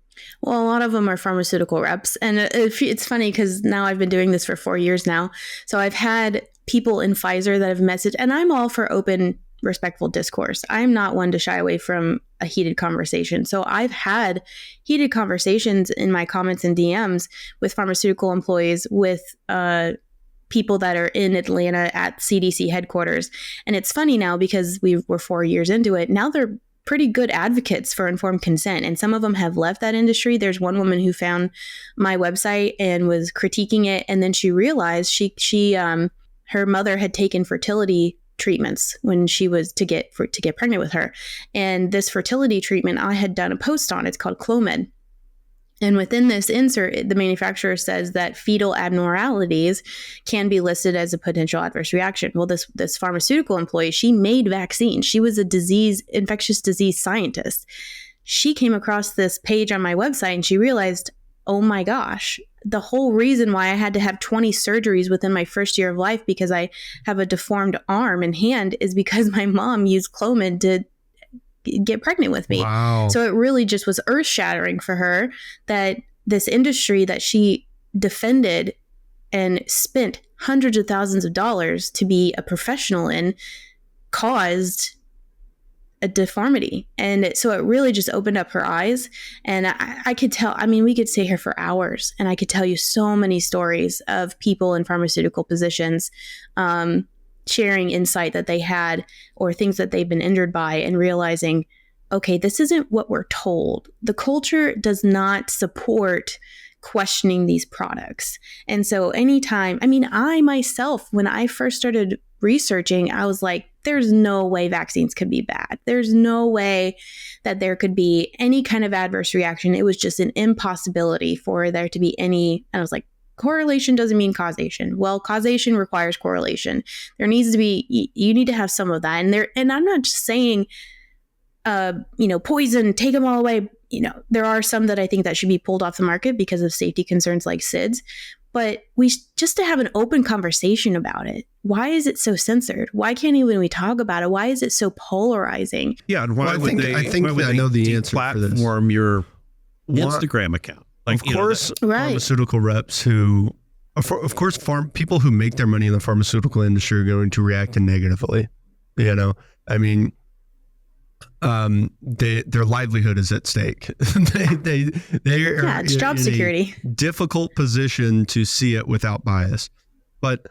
Well, a lot of them are pharmaceutical reps. And it's funny because now I've been doing this for 4 years now. So I've had people in Pfizer that have messaged, and I'm all for open, respectful discourse. I'm not one to shy away from a heated conversation. So I've had heated conversations in my comments and DMs with pharmaceutical employees, with people that are in Atlanta at CDC headquarters. And it's funny now because we're 4 years into it. Now they're pretty good advocates for informed consent. And some of them have left that industry. There's one woman who found my website and was critiquing it. And then she realized her mother had taken fertility treatments when she was to get pregnant with her. And this fertility treatment I had done a post on. It's called Clomid. And within this insert, the manufacturer says that fetal abnormalities can be listed as a potential adverse reaction. Well, this pharmaceutical employee, she made vaccines. She was a infectious disease scientist. She came across this page on my website and she realized, oh my gosh, the whole reason why I had to have 20 surgeries within my first year of life because I have a deformed arm and hand is because my mom used Clomid to get pregnant with me. Wow. So it really just was earth shattering for her that this industry that she defended and spent hundreds of thousands of dollars to be a professional in caused a deformity. And so it really just opened up her eyes. And I could tell, we could stay here for hours and I could tell you so many stories of people in pharmaceutical positions, sharing insight that they had or things that they've been injured by and realizing, okay, this isn't what we're told. The culture does not support questioning these products. And so anytime, I myself, when I first started researching, I was like, there's no way vaccines could be bad. There's no way that there could be any kind of adverse reaction. It was just an impossibility for there to be any, and I was like, correlation doesn't mean causation. Well, causation requires correlation. There needs to be, you need to have some of that. And I'm not just saying, poison, take them all away. There are some that I think that should be pulled off the market because of safety concerns like SIDS, but just to have an open conversation about it. Why is it so censored? Why can't even we talk about it? Why is it so polarizing? Yeah. And why I think I know the answer for this. Platform your Instagram account. Like, of course, pharmaceutical reps who, of course, people who make their money in the pharmaceutical industry are going to react negatively. Their livelihood is at stake. they are it's job security. Difficult position to see it without bias. But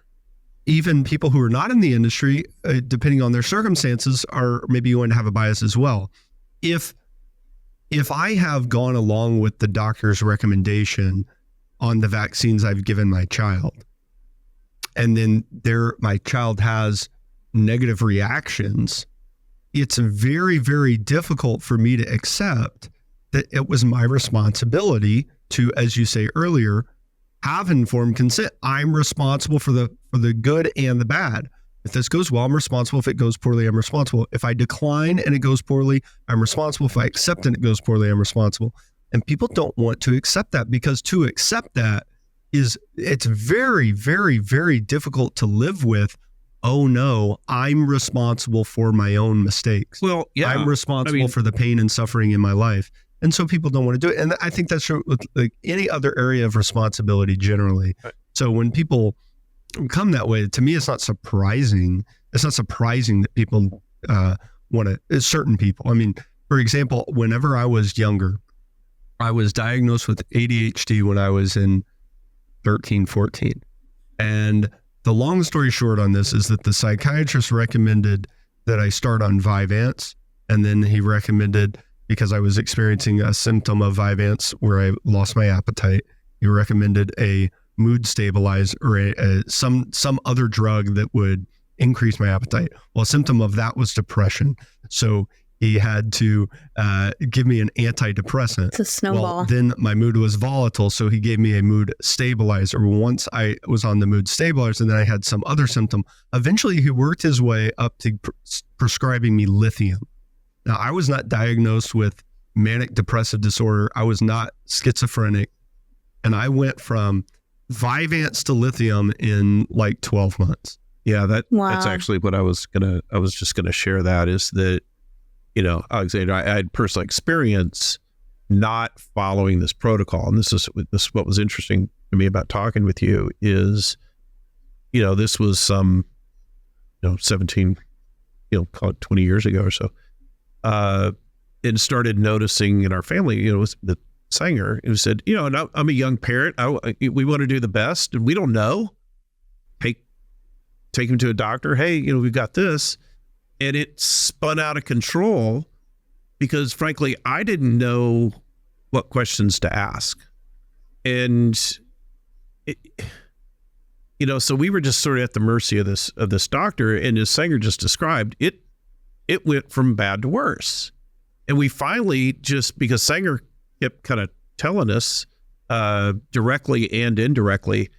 even people who are not in the industry, depending on their circumstances, are maybe going to have a bias as well. If I have gone along with the doctor's recommendation on the vaccines I've given my child, and then my child has negative reactions, it's very, very difficult for me to accept that it was my responsibility to, as you say earlier, have informed consent. I'm responsible for the good and the bad. If this goes well, I'm responsible. If it goes poorly, I'm responsible. If I decline and it goes poorly, I'm responsible. If I accept and it goes poorly, I'm responsible. And people don't want to accept that because to accept that it's very, very, very difficult to live with. Oh no, I'm responsible for my own mistakes. Well, yeah. I'm responsible for the pain and suffering in my life. And so people don't want to do it. And I think that's true with like any other area of responsibility generally. Right. So when people come that way, to me, it's not surprising. It's not surprising that people want to, certain people. I mean, for example, whenever I was younger, I was diagnosed with ADHD when I was in 13, 14. And the long story short on this is that the psychiatrist recommended that I start on Vyvanse. And then he recommended, because I was experiencing a symptom of Vyvanse where I lost my appetite, he recommended a mood stabilizer or some other drug that would increase my appetite. Well, a symptom of that was depression. So he had to give me an antidepressant. It's a snowball. Well, then my mood was volatile, so he gave me a mood stabilizer. Once I was on the mood stabilizer, and then I had some other symptom. Eventually, he worked his way up to prescribing me lithium. Now, I was not diagnosed with manic depressive disorder. I was not schizophrenic. And I went from Vyvanse to lithium in like 12 months. Yeah, that's Wow. actually what I was just gonna share. That is that, you know, Alexandra, I had personal experience not following this protocol. And this is what was interesting to me about talking with you is, you know, this was some, 17, call it 20 years ago or so. And started noticing in our family, was the Sanger who said, and I'm a young parent. We want to do the best and we don't know. Take him to a doctor. Hey, we've got this. And it spun out of control because, frankly, I didn't know what questions to ask. And, so we were just sort of at the mercy of this doctor. And as Sanger just described, it went from bad to worse. And we finally just, because Sanger kept kind of telling us directly and indirectly,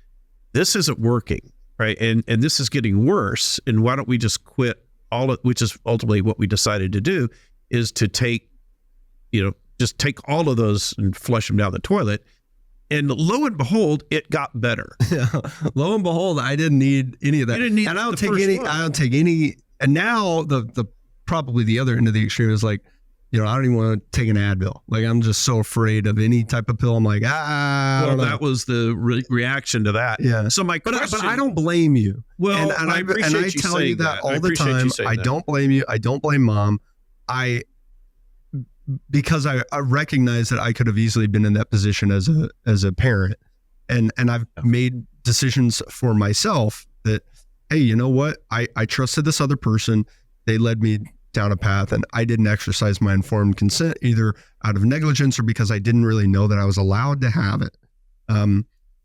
this isn't working, right? And this is getting worse. And why don't we just quit? Which is ultimately what we decided to do, is to take all of those and flush them down the toilet. And lo and behold, it got better. Lo and behold, I didn't need any of that. You didn't need and I don't the take first any. one. I don't take any. And now the probably the other end of the extreme is like, I don't even want to take an Advil. Like, I'm just so afraid of any type of pill. I'm like, I don't know. That was the reaction to that. Yeah. So my question, But I don't blame you. Well, and I appreciate you tell you saying that I all the appreciate you time. saying I that. don't blame you. I don't blame mom. Because I recognize that I could have easily been in that position as a parent, and I've made decisions for myself that, hey, you know what? I trusted this other person. They led me down a path, and I didn't exercise my informed consent either out of negligence or because I didn't really know that I was allowed to have it.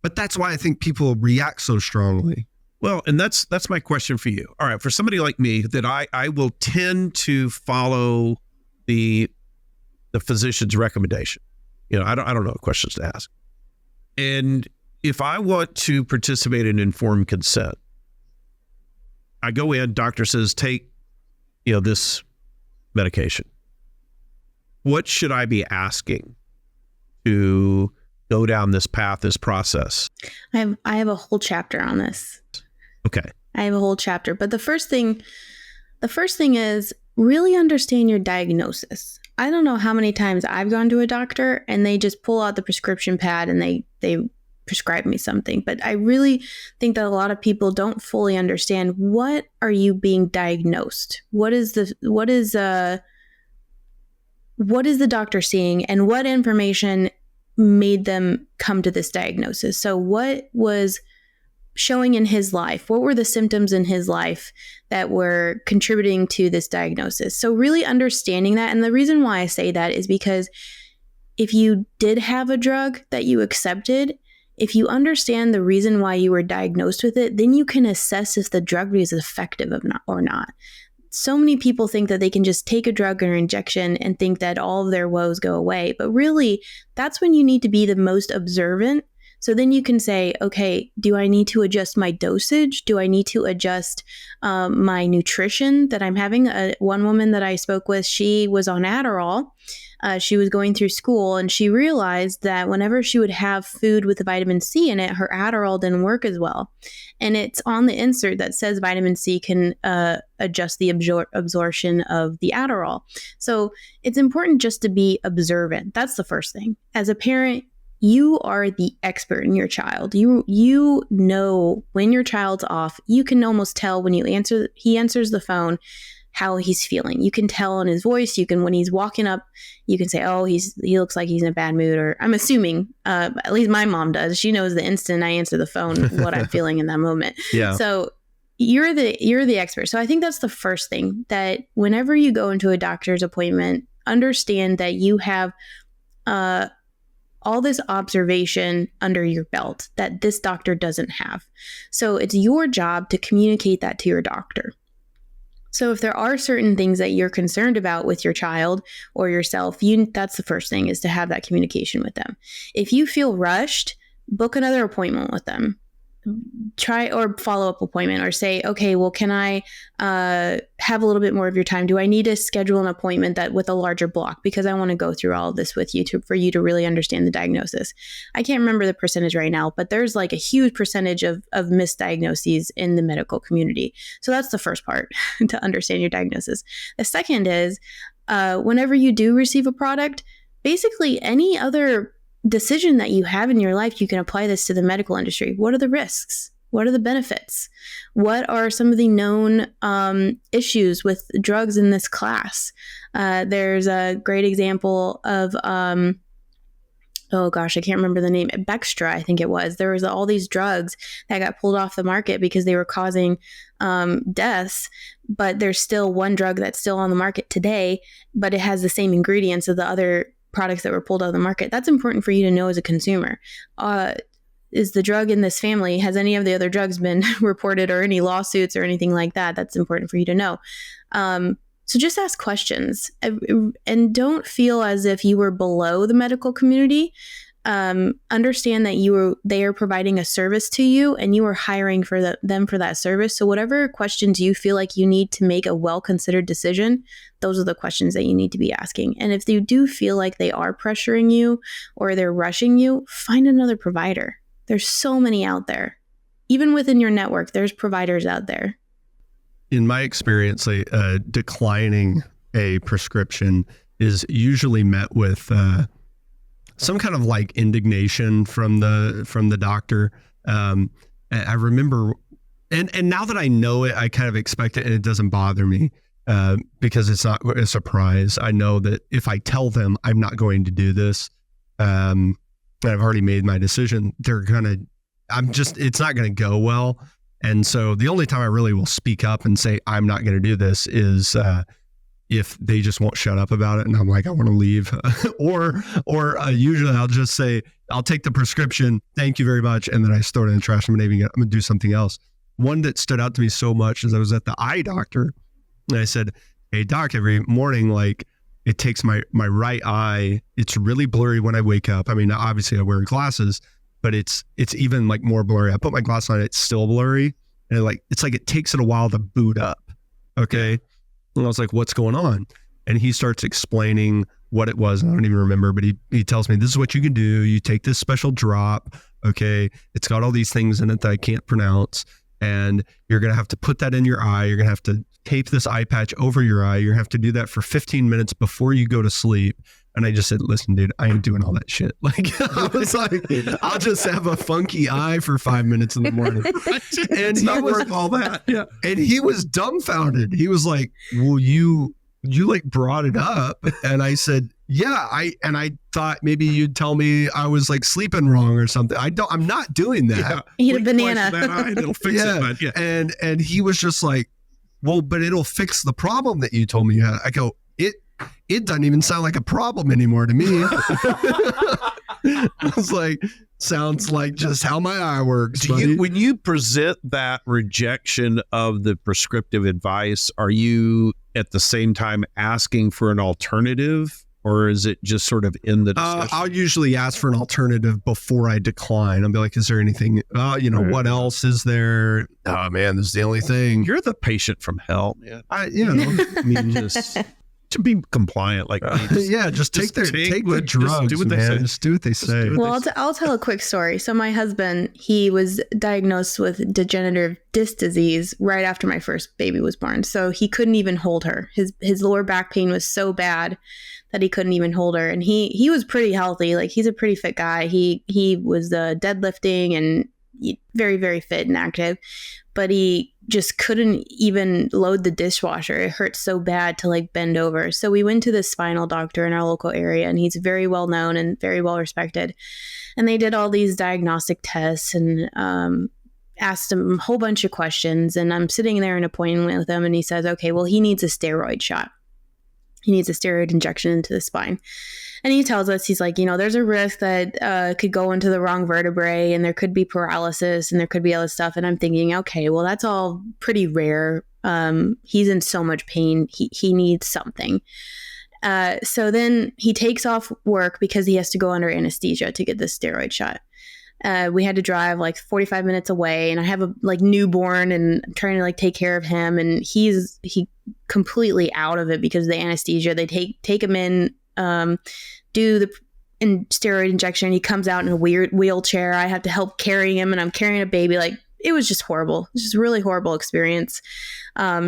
But that's why I think people react so strongly. Well, and that's my question for you. All right, for somebody like me, that I will tend to follow the physician's recommendation. I don't know what questions to ask. And if I want to participate in informed consent, I go in, doctor says, take, this medication. What should I be asking to go down this path, this process? I have a whole chapter on this. Okay. I have a whole chapter, but the first thing is really understand your diagnosis. I don't know how many times I've gone to a doctor and they just pull out the prescription pad and they prescribe me something. But I really think that a lot of people don't fully understand, what are you being diagnosed? What is the doctor seeing, and what information made them come to this diagnosis? So what was showing in his life? What were the symptoms in his life that were contributing to this diagnosis? So really understanding that. And the reason why I say that is because if you did have a drug that you accepted, if you understand the reason why you were diagnosed with it, then you can assess if the drug is effective or not. So many people think that they can just take a drug or injection and think that all of their woes go away. But really, that's when you need to be the most observant. So then you can say, okay, do I need to adjust my dosage? Do I need to adjust my nutrition that I'm having? One woman that I spoke with, she was on Adderall She was going through school and she realized that whenever she would have food with the vitamin C in it, her Adderall didn't work as well. And it's on the insert that says vitamin C can adjust the absorption of the Adderall. So it's important just to be observant. That's the first thing. As a parent, you are the expert in your child. You know when your child's off. You can almost tell when he answers the phone how he's feeling. You can tell in his voice. You can, when he's walking up, you can say, oh, he looks like he's in a bad mood. Or I'm assuming, at least my mom does. She knows the instant I answer the phone what I'm feeling in that moment. Yeah. So you're the expert. So I think that's the first thing, that whenever you go into a doctor's appointment, understand that you have all this observation under your belt that this doctor doesn't have. So it's your job to communicate that to your doctor. So if there are certain things that you're concerned about with your child or yourself, that's the first thing, is to have that communication with them. If you feel rushed, book another appointment with them. Try, or follow-up appointment, or say, okay, well, can I have a little bit more of your time? Do I need to schedule an appointment that with a larger block? Because I want to go through all of this with you for you to really understand the diagnosis. I can't remember the percentage right now, but there's like a huge percentage of misdiagnoses in the medical community. So that's the first part, to understand your diagnosis. The second is, whenever you do receive a product, basically any other decision that you have in your life, you can apply this to the medical industry. What are the risks? What are the benefits? What are some of the known issues with drugs in this class? There's a great example of, oh gosh, I can't remember the name. Bextra, I think it was. There was all these drugs that got pulled off the market because they were causing deaths, but there's still one drug that's still on the market today, but it has the same ingredients of the other products that were pulled out of the market. That's important for you to know as a consumer. Is the drug in this family, has any of the other drugs been reported, or any lawsuits or anything like that? That's important for you to know. So just ask questions, and don't feel as if you were below the medical community. Understand that they are providing a service to you, and you are hiring for them for that service. So whatever questions you feel like you need to make a well-considered decision, those are the questions that you need to be asking. And if you do feel like they are pressuring you or they're rushing you, find another provider. There's so many out there. Even within your network, there's providers out there. In my experience, declining a prescription is usually met with some kind of like indignation from the doctor. I remember, and now that I know it, I kind of expect it, and it doesn't bother me because it's not a surprise. I know that if I tell them I'm not going to do this, and I've already made my decision, it's not gonna go well. And so the only time I really will speak up and say I'm not going to do this is if they just won't shut up about it, and I'm like, I want to leave, or usually I'll just say, I'll take the prescription, thank you very much, and then I just throw it in the trash. I'm going to do something else. One that stood out to me so much is I was at the eye doctor, and I said, hey doc, every morning, like, it takes my right eye, it's really blurry when I wake up. I mean, obviously I wear glasses, but it's even like more blurry. I put my glasses on, it's still blurry, and it's like it takes it a while to boot up. Okay. And I was like, what's going on? And he starts explaining what it was. I don't even remember, but he tells me, this is what you can do. You take this special drop. Okay. It's got all these things in it that I can't pronounce. And you're going to have to put that in your eye. You're going to have to tape this eye patch over your eye. You're going to have to do that for 15 minutes before you go to sleep. And I just said, listen, dude, I ain't doing all that shit. Like, I was like, I'll just have a funky eye for 5 minutes in the morning. And he was worth all that. Yeah. And he was dumbfounded. He was like, well, you like brought it up. And I said, yeah, I thought maybe you'd tell me I was like sleeping wrong or something. I'm not doing that. Yeah. Eat a banana. That eye and it'll fix it. But yeah. And he was just like, well, but it'll fix the problem that you told me you had. I go, it doesn't even sound like a problem anymore to me. I was like, sounds like just how my eye works. When you present that rejection of the prescriptive advice, are you at the same time asking for an alternative, or is it just sort of in the discussion? I'll usually ask for an alternative before I decline. I'll be like, is there anything, what else is there? Oh man, this is the only thing. You're the patient from hell, man. I mean, just... to be compliant. Like, just take the drugs, do what they say. Just do what they say. Well, I'll tell a quick story. So my husband, he was diagnosed with degenerative disc disease right after my first baby was born. So he couldn't even hold her. His lower back pain was so bad that he couldn't even hold her. And he was pretty healthy. Like, he's a pretty fit guy. He was deadlifting and very, very fit and active, but he just couldn't even load the dishwasher. It hurt so bad to like bend over. So we went to this spinal doctor in our local area, and he's very well known and very well respected. And they did all these diagnostic tests and asked him a whole bunch of questions. And I'm sitting there in an appointment with him, and he says, okay, well, he needs a steroid shot. He needs a steroid injection into the spine. And he tells us, he's like, there's a risk that could go into the wrong vertebrae, and there could be paralysis, and there could be other stuff. And I'm thinking, okay, well, that's all pretty rare. He's in so much pain. He needs something. So then he takes off work because he has to go under anesthesia to get this steroid shot. We had to drive like 45 minutes away, and I have a newborn, and I'm trying to take care of him. And he completely out of it because of the anesthesia. They take him in, do the steroid injection. He comes out in a weird wheelchair. I have to help carry him, and I'm carrying a baby. It was just horrible. It was just a really horrible experience.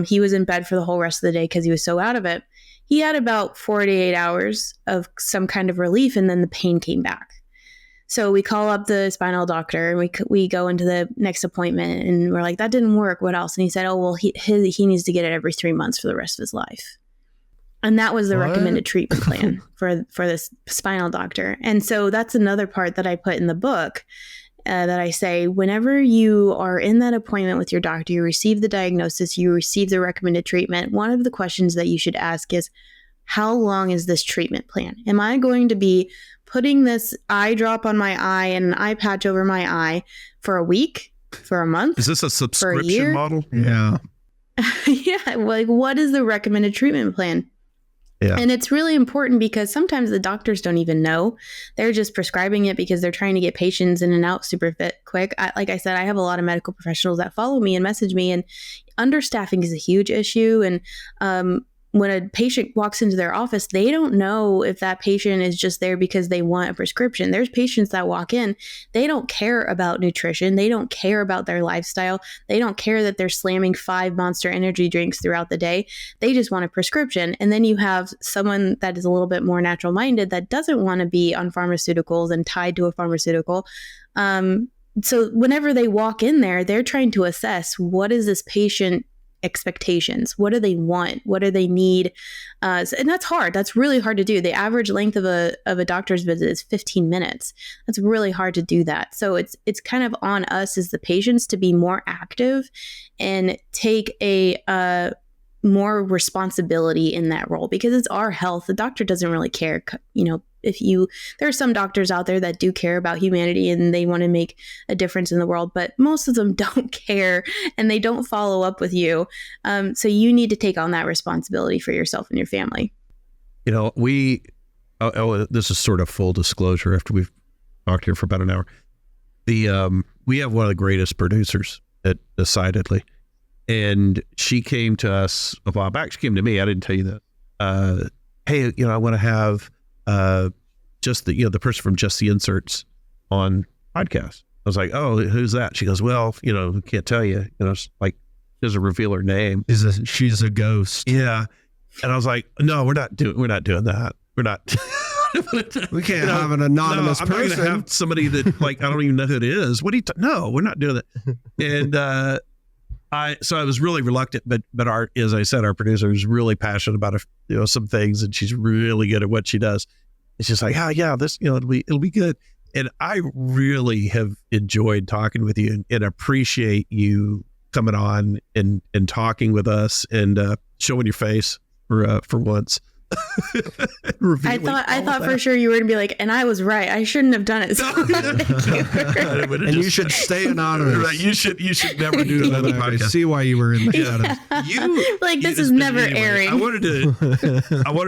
He was in bed for the whole rest of the day because he was so out of it. He had about 48 hours of some kind of relief, and then the pain came back. So we call up the spinal doctor, and we go into the next appointment, and we're like, that didn't work. What else? And he said, oh, well, he needs to get it every 3 months for the rest of his life. And that was the recommended treatment plan for this spinal doctor. And so that's another part that I put in the book that I say, whenever you are in that appointment with your doctor, you receive the diagnosis, you receive the recommended treatment, one of the questions that you should ask is, how long is this treatment plan? Am I going to be putting this eye drop on my eye and an eye patch over my eye for a week, for a month? Is this a subscription model? Yeah. Yeah. What is the recommended treatment plan? Yeah. And it's really important because sometimes the doctors don't even know. They're just prescribing it because they're trying to get patients in and out super fit quick. Like I said, I have a lot of medical professionals that follow me and message me, and understaffing is a huge issue. And when a patient walks into their office, they don't know if that patient is just there because they want a prescription. There's patients that walk in, they don't care about nutrition. They don't care about their lifestyle. They don't care that they're slamming 5 Monster energy drinks throughout the day. They just want a prescription. And then you have someone that is a little bit more natural minded that doesn't want to be on pharmaceuticals and tied to a pharmaceutical. So whenever they walk in there, they're trying to assess, what is this patient expectations? What do they want? What do they need? And that's hard. That's really hard to do. The average length of a doctor's visit is 15 minutes. That's really hard to do that. So it's kind of on us as the patients to be more active and take a more responsibility in that role, because it's our health. The doctor doesn't really care. There are some doctors out there that do care about humanity and they want to make a difference in the world, but most of them don't care and they don't follow up with you. So you need to take on that responsibility for yourself and your family. This is sort of full disclosure after we've talked here for about an hour. We have one of the greatest producers decidedly. And she came to us a while back. She came to me. I didn't tell you that. Hey, I want to have just the person from Just the Inserts on podcast. I was like, oh, who's that? She goes, well, we can't tell you. It's like, doesn't reveal her name. She's a ghost. Yeah. And I was like, no, we're not doing that. We're not. We can't have an anonymous person. I'm not going to have somebody that I don't even know who it is. What do you? No, we're not doing that. And so I was really reluctant, but as I said, our producer is really passionate about some things, and she's really good at what she does. It's just like, this it'll be good. And I really have enjoyed talking with you and appreciate you coming on and talking with us and showing your face for once. I thought for sure you were gonna be like, and I was right. I shouldn't have done it. So thank you. And you should stay anonymous. Right. You should never do another podcast. I see why you were in the shadows. Yeah. This is never airing. I wanted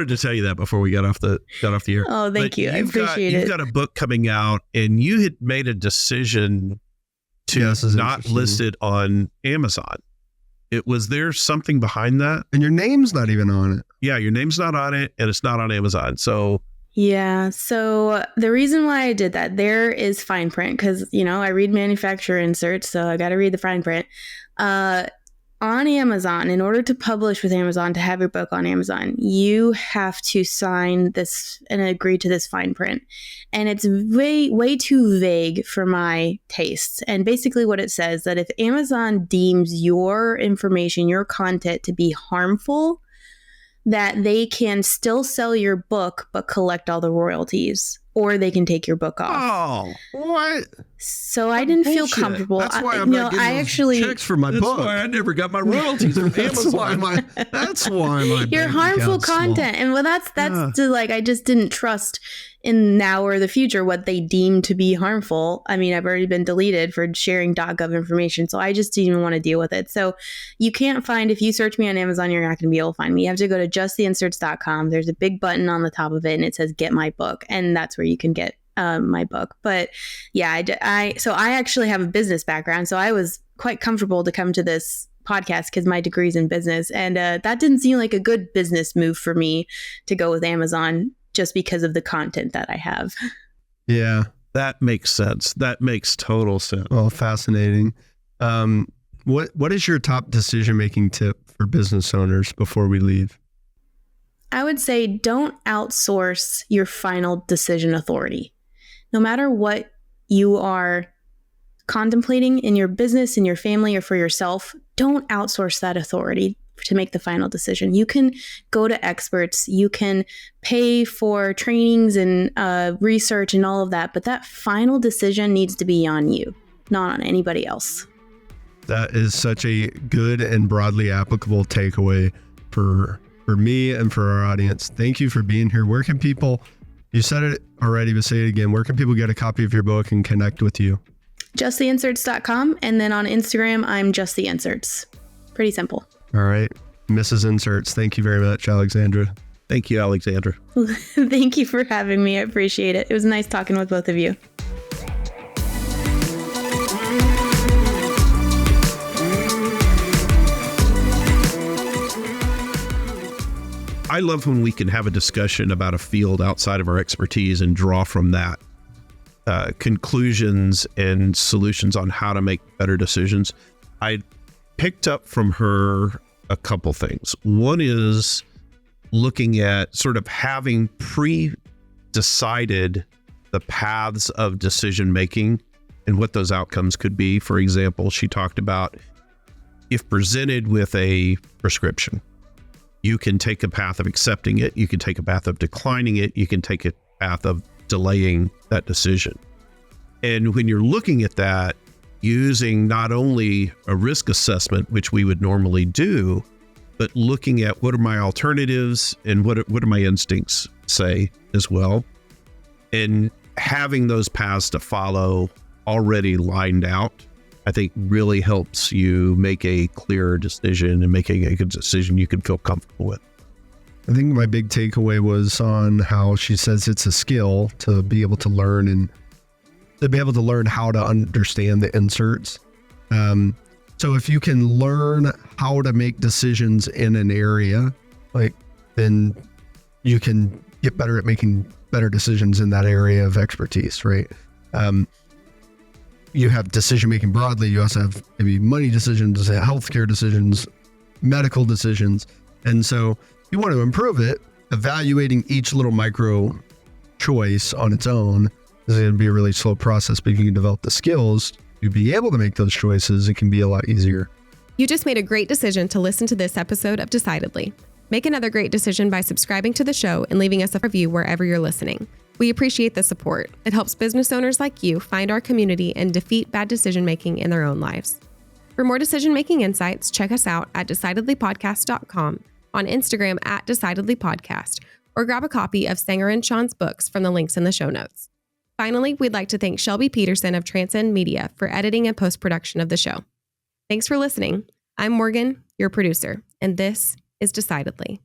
to tell you that before we got off the air. Oh, thank you. I appreciate it. You've got a book coming out, and you had made a decision to not list it on Amazon. Was there something behind that? And your name's not even on it. Yeah, your name's not on it, and it's not on Amazon. So yeah. So the reason why I did that, there is fine print because, I read manufacturer inserts, so I got to read the fine print. On Amazon, in order to publish with Amazon, to have your book on Amazon, you have to sign this and agree to this fine print. And it's way too vague for my tastes. And basically what it says that if Amazon deems your information, your content to be harmful, that they can still sell your book but collect all the royalties, or they can take your book off. Oh, what? So I didn't feel comfortable. That's why I'm not getting checks for my book. That's why I never got my royalties from Amazon. That's why my your harmful content. And that's I just didn't trust in now or the future what they deem to be harmful. I mean, I've already been deleted for sharing .gov information, so I just didn't even want to deal with it. So you can't find, if you search me on Amazon, you're not going to be able to find me. You have to go to justtheinserts.com. There's a big button on the top of it, and it says "Get My Book," and that's where you can get my book. But yeah, so I actually have a business background, so I was quite comfortable to come to this podcast because my degree's in business, and that didn't seem like a good business move for me to go with Amazon just because of the content that I have. Yeah, that makes sense. That makes total sense. Well, fascinating. What is your top decision-making tip for business owners before we leave? I would say don't outsource your final decision authority. No matter what you are contemplating in your business, in your family, or for yourself, don't outsource that authority to make the final decision. You can go to experts, you can pay for trainings and research and all of that, but that final decision needs to be on you, not on anybody else. That is such a good and broadly applicable takeaway for me and for our audience. Thank you for being here. Where can people, you said it already, but say it again, where can people get a copy of your book and connect with you? justtheinserts.com, and then on Instagram, I'm Just the Inserts. Pretty simple. All right. Mrs. Inserts, thank you very much, Alexandra. Thank you, Alexandra. Thank you for having me. I appreciate it. It was nice talking with both of you. I love when we can have a discussion about a field outside of our expertise and draw from that conclusions and solutions on how to make better decisions. I picked up from her a couple things. One is looking at sort of having pre-decided the paths of decision making and what those outcomes could be. For example, she talked about if presented with a prescription, you can take a path of accepting it, you can take a path of declining it, you can take a path of delaying that decision. And when you're looking at that, using not only a risk assessment, which we would normally do, but looking at what are my alternatives and what do my instincts say as well. And having those paths to follow already lined out, I think really helps you make a clearer decision and making a good decision you can feel comfortable with. I think my big takeaway was on how she says it's a skill to be able to learn and to be able to learn how to understand the inserts. So if you can learn how to make decisions in an area, then you can get better at making better decisions in that area of expertise, right? You have decision making broadly. You also have maybe money decisions, healthcare decisions, medical decisions. And so you want to improve it, evaluating each little micro choice on its own is going to be a really slow process, but if you can develop the skills to be able to make those choices, it can be a lot easier. You just made a great decision to listen to this episode of Decidedly. Make another great decision by subscribing to the show and leaving us a review wherever you're listening. We appreciate the support. It helps business owners like you find our community and defeat bad decision-making in their own lives. For more decision-making insights, check us out at decidedlypodcast.com, on Instagram at decidedlypodcast, or grab a copy of Sanger and Sean's books from the links in the show notes. Finally, we'd like to thank Shelby Peterson of Transcend Media for editing and post-production of the show. Thanks for listening. I'm Morgan, your producer, and this is Decidedly.